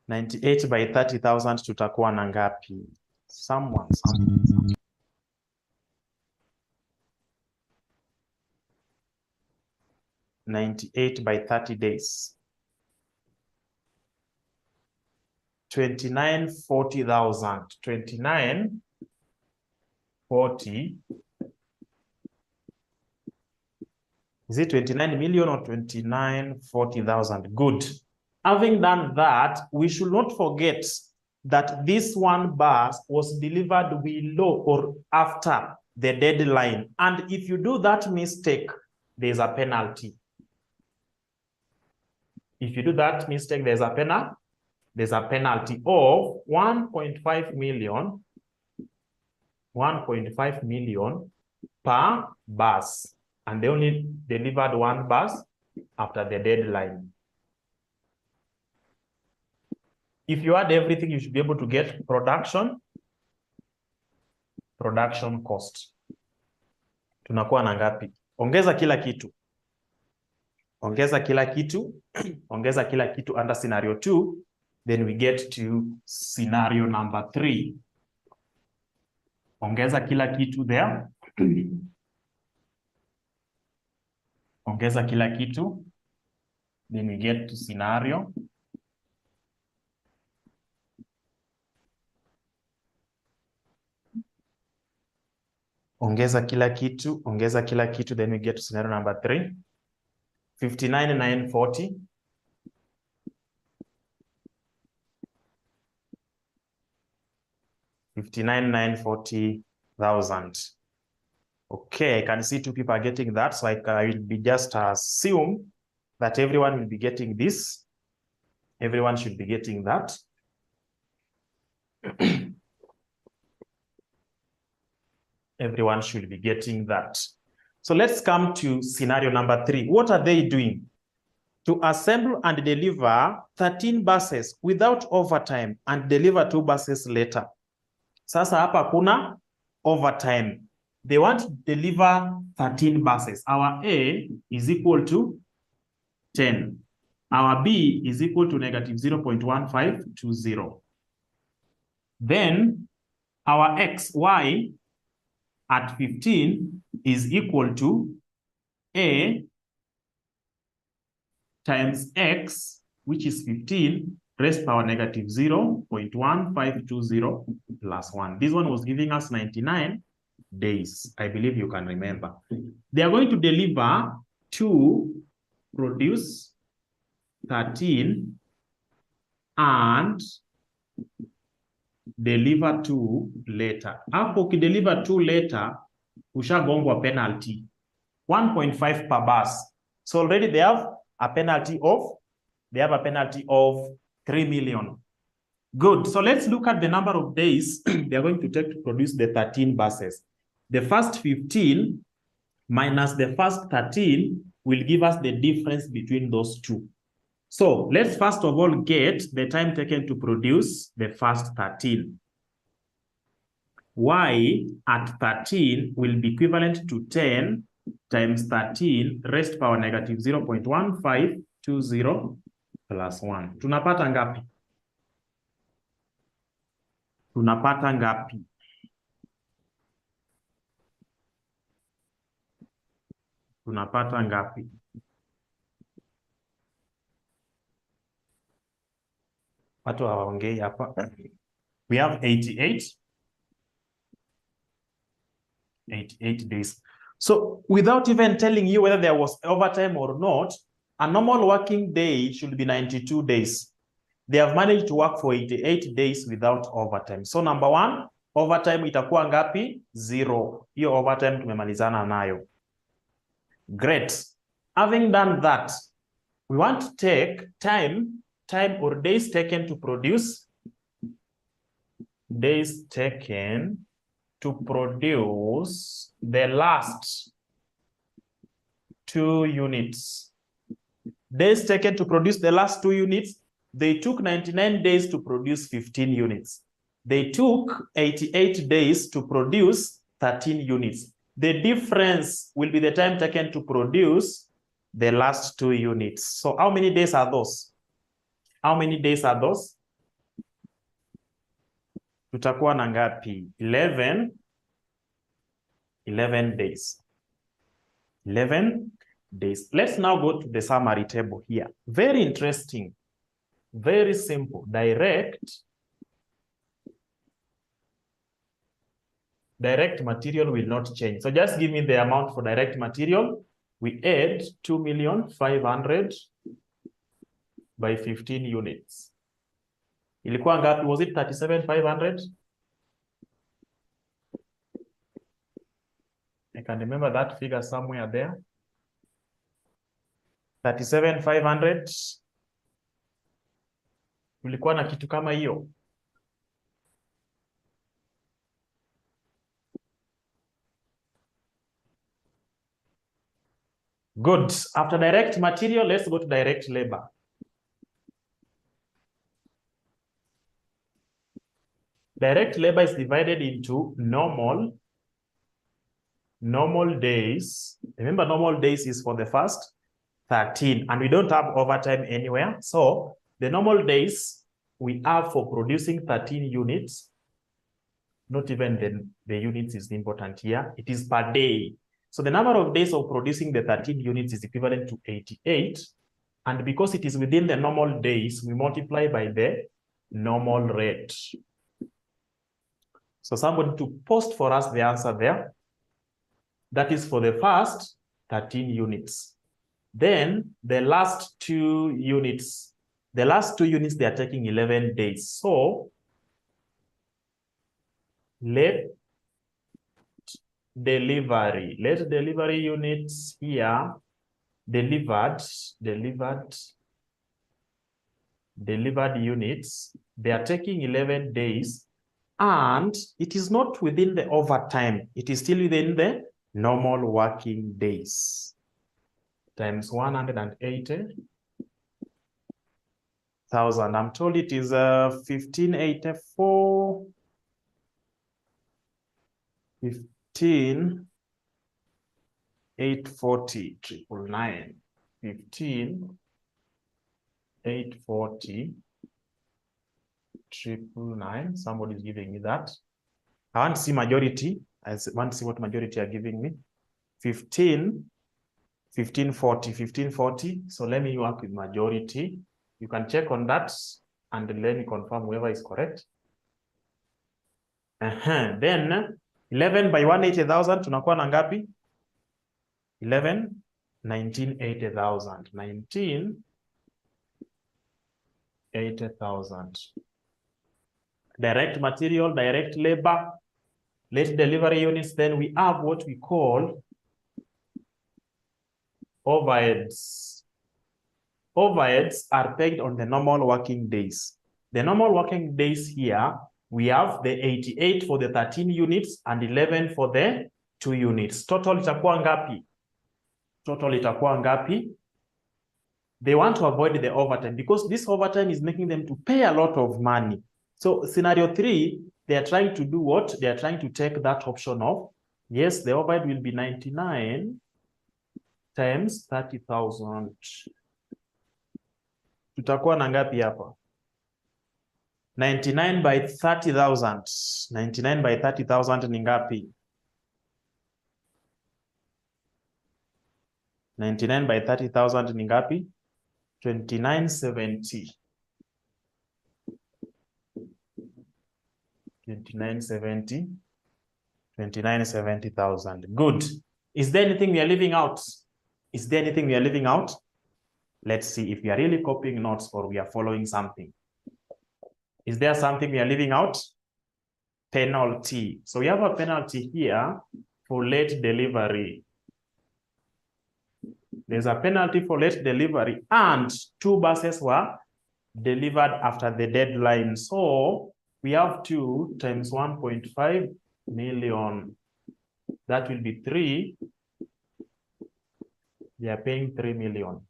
98 by 30,000 tutakuwa na ngapi? Someone. 98 by 30 days. 29,40,000. 29,40. Is it 29 million or 29,40,000? Good. Having done that, we should not forget that this one bus was delivered below or after the deadline. And if you do that mistake, there's a penalty. If you do that mistake, there's a penalty of 1.5 million, 1.5 million per bus. And they only delivered one bus after the deadline. If you add everything, you should be able to get production cost. Tunakuwa na ngapi? Ongeza kila kitu. Ongeza kila kitu. Ongeza kila kitu under scenario 2. Then we get to scenario number 3. Ongeza kila kitu there. Ongeza kila kitu. Then we get to scenario. Ongeza kila kitu, then we get to scenario number 3. 59,940. 59,940,000. Okay, I can see 2 people are getting that, so I will be just assume that everyone will be getting this. Everyone should be getting that. Everyone should be getting that. So let's come to scenario number 3. What are they doing? To assemble and deliver 13 buses without overtime and deliver 2 buses later. Sasa hapa kuna overtime. They want to deliver 13 buses. Our A is equal to 10. Our B is equal to negative 0.1520. Then our X, Y at 15 is equal to A times X, which is 15, raised power negative 0.1520 plus 1. This one was giving us 99 days. I believe you can remember. They are going to deliver 2, produce 13, and deliver 2 later. Hapo ukideliver 2 later, ushagongwa penalty 1.5 per bus. So already they have a penalty of 3 million. Good. So let's look at the number of days they are going to take to produce the 13 buses. The first 15 minus the first 13 will give us the difference between those two. So let's first of all get the time taken to produce the first 13. Y at 13 will be equivalent to 10 times 13 raised power negative 0.1520 plus 1. Tunapata ngapi? Tunapata ngapi? Tunapata ngapi? Watu hawaongei hapa. We have 88 days. So without even telling you whether there was overtime or not, a normal working day should be 92 days. They have managed to work for 88 days without overtime. So number 1, overtime itakuwa ngapi? 0. Hiyo overtime tumemalizana nayo. Great. Having done that, we want to take time or days taken to produce. Days taken to produce the last 2 units. Days taken to produce the last 2 units. They took 99 days to produce 15 units. They took 88 days to produce 13 units. The difference will be the time taken to produce the last 2 units. So how many days are those? How many days are those? Tutakuwa na ngapi? 11 days. 11 days. Let's now go to the summary table here. Very interesting. Very simple. Direct material will not change. So just give me the amount for direct material. We add 2,500,000 by 15 units. Ilikuwa ngapi? Was it 37,500? I can remember that figure somewhere there. 37,500. Kulikuwa na kitu kama hiyo. Good. After direct material, let's go to direct labor. Direct labor is divided into normal days. Remember, normal days is for the first 13, and we don't have overtime anywhere. So the normal days we have for producing 13 units, not even the units is important here. It is per day. So the number of days of producing the 13 units is equivalent to 88. And because it is within the normal days, we multiply by the normal rate. So somebody to post for us the answer there. That is for the first 13 units. Then the last 2 units, they are taking 11 days. So let delivery units here, delivered units, they are taking 11 days, and it is not within the overtime. It is still within the normal working days. Times 180,000. I'm told it is 1584. 15,840, 999, 15,840, 999. Somebody is giving me that. I want to see majority. I want to see what majority are giving me. 1540. So let me work with majority. You can check on that and let me confirm whoever is correct. Then 11 by 180,000 tunakuwa na ngapi? 1980,000. 1980,000. Direct material, direct labor, late delivery units. Then we have what we call overheads. Overheads are paid on the normal working days. The normal working days here, we have the 88 for the 13 units and 11 for the 2 units. Total itakuwa ngapi? Total itakuwa ngapi? They want to avoid the overtime because this overtime is making them to pay a lot of money. So scenario 3, they are trying to do what? They are trying to take that option of, yes, the overhead will be 99 times 30,000. Tutakuwa na ngapi hapa? 99 by 30,000. 99 by 30,000 ni ngapi? 99 by 30,000 ni ngapi? 2970. 2970. 2970,000. Good. Is there anything we are leaving out? Is there anything we are leaving out? Let's see if we are really copying notes or we are following something. Is there something we are leaving out? Penalty. So we have a penalty here for late delivery. There's a penalty for late delivery and 2 buses were delivered after the deadline. So we have 2 times 1.5 million. That will be 3. They are paying 3 million.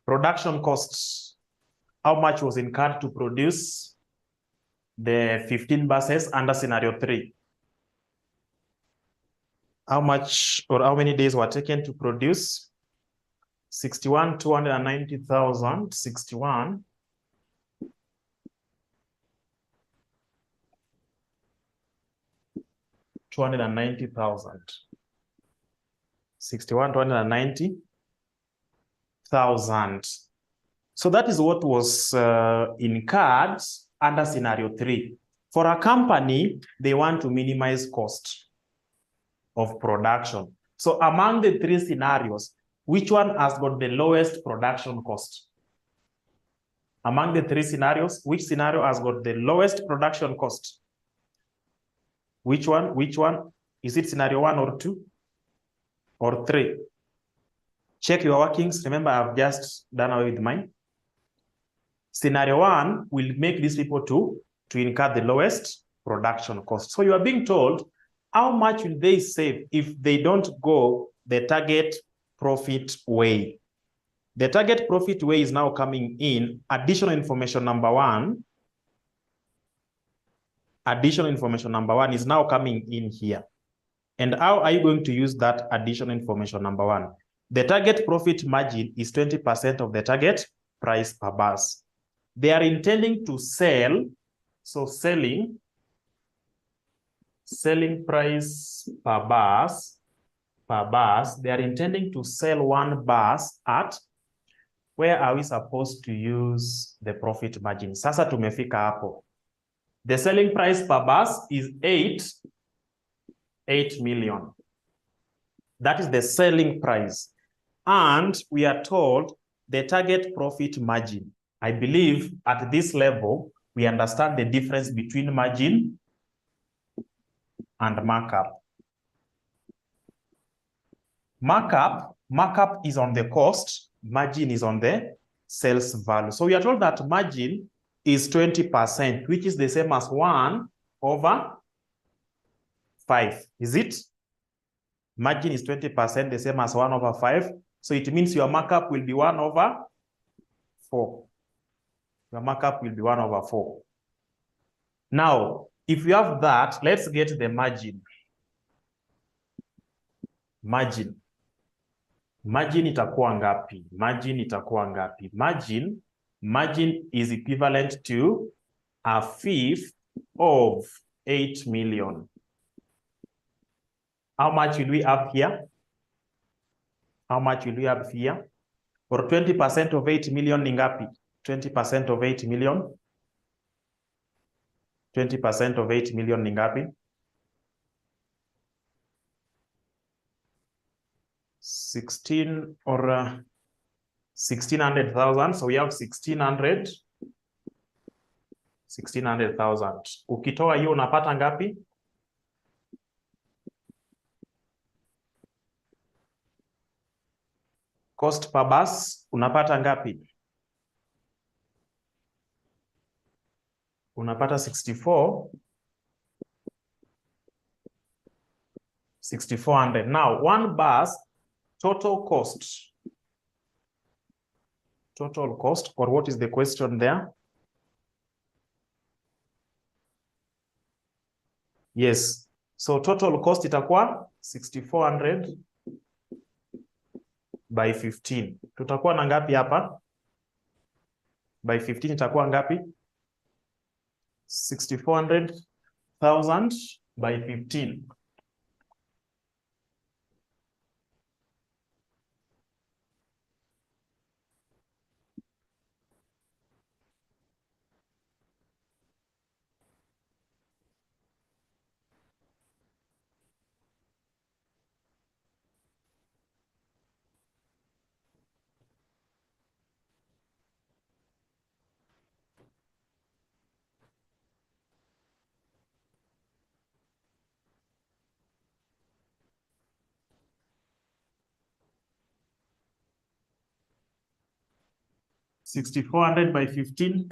Production costs. How much was incurred to produce the 15 buses under scenario 3? How much or how many days were taken to produce? 61,290,000. 61. 290,000. 61,290,000. So that is what was incurred under scenario 3. For a company, they want to minimize cost of production. So among the 3 scenarios, which one has got the lowest production cost? Among the three scenarios, which scenario has got the lowest production cost? Which one? Which one? Is it scenario 1 or 2 or 3? Check your workings. Remember, I've just done away with mine. Scenario 1 will make these people to incur the lowest production cost. So you are being told how much will they save if they don't go the target profit way. The target profit way is now coming in. Additional information number 1. Additional information number 1 is now coming in here. And how are you going to use that additional information number 1? The target profit margin is 20% of the target price per bus. They are intending to sell, so selling price per bus, they are intending to sell one bus at, where are we supposed to use the profit margin? Sasa tumefika hapo. The selling price per bus is 8 million. That is the selling price. And we are told the target profit margin. I believe at this level, we understand the difference between margin and markup. Markup is on the cost, margin is on the sales value. So we are told that margin is 20%, which is the same as 1/5. Is it? Margin is 20%, the same as 1/5. So it means your markup will be 1/4. Your markup will be 1/4. Now, if you have that, let's get the margin. Margin itakuwa ngapi? Margin is equivalent to 1/5 of 8 million. How much will we have here? How much will we have here? For 20% of 8 million ni ngapi? 20% of 8 million. 20% of 8 million ni ngapi? 16 or 1600,000. So we have 1600,000. Ukitoa hiyo unapata ngapi? Cost per bus unapata ngapi? Unapata 6400. Now, one bus total cost, or what is the question there? Yes. So total cost itakuwa 6400 by 15. Tutakuwa na ngapi hapa? By 15 itakuwa ngapi? 6400,000 by 15. $6,400 by 15,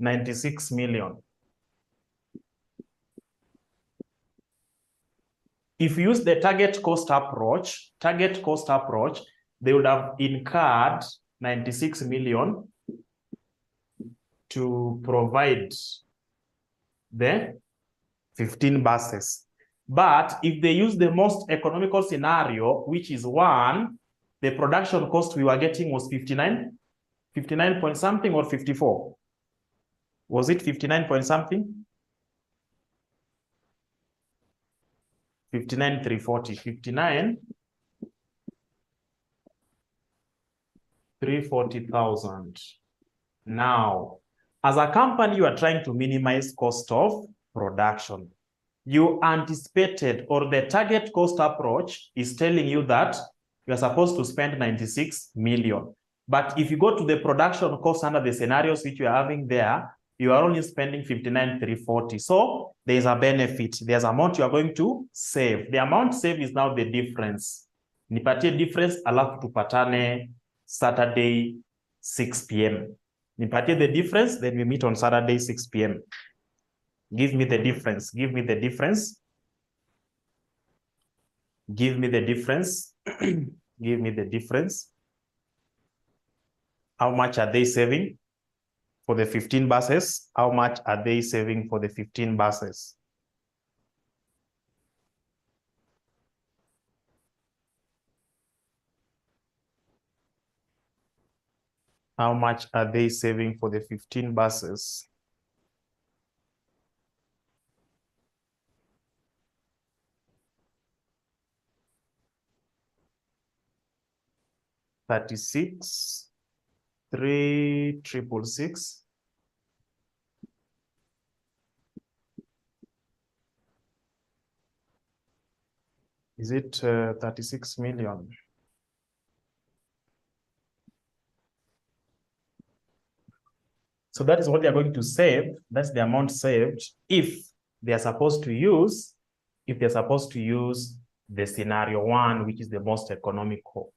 96 million. If you use the target cost approach, they would have incurred 96 million to provide the 15 buses. But if they use the most economical scenario, which is 1, the production cost we were getting was 59 point something or 54. Was it 59 point something? 59,340. 59,340,000. Now, as a company, you are trying to minimize cost of production. You anticipated, or the target cost approach is telling you that you are supposed to spend 96 million. But if you go to the production cost under the scenarios which you are having there, you are only spending 59,340. So there's a benefit. There's amount you are going to save. The amount saved is now the difference. Nipatie difference alafu tupatane Saturday 6 p.m. Nipatie the difference, then we meet on Saturday 6 p.m. Give me the difference. Give me the difference. Give me the difference. Give me the difference. How much are they saving for the 15 buses? How much are they saving for the 15 buses? How much are they saving for the 15 buses? $36,366. Is it 36 million? So that is what they are going to save. That's the amount saved if they are supposed to use, the scenario 1, which is the most economical.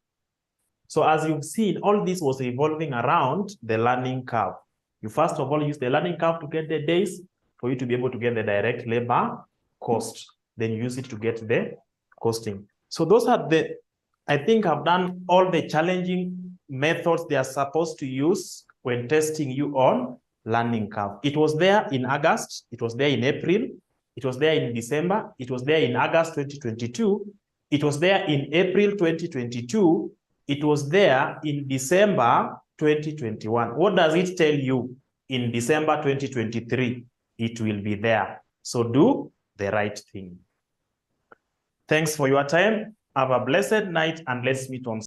So as you've seen, all this was revolving around the learning curve. You first of all use the learning curve to get the days for you to be able to get the direct labor cost. Then you use it to get the costing. So those are I think I've done all the challenging methods they are supposed to use when testing you on learning curve. It was there in August, it was there in April, it was there in December, it was there in August 2022, it was there in April 2022, it was there in December 2021. What does it tell you? In December 2023, it will be there. So do the right thing. Thanks for your time. Have a blessed night and let's meet on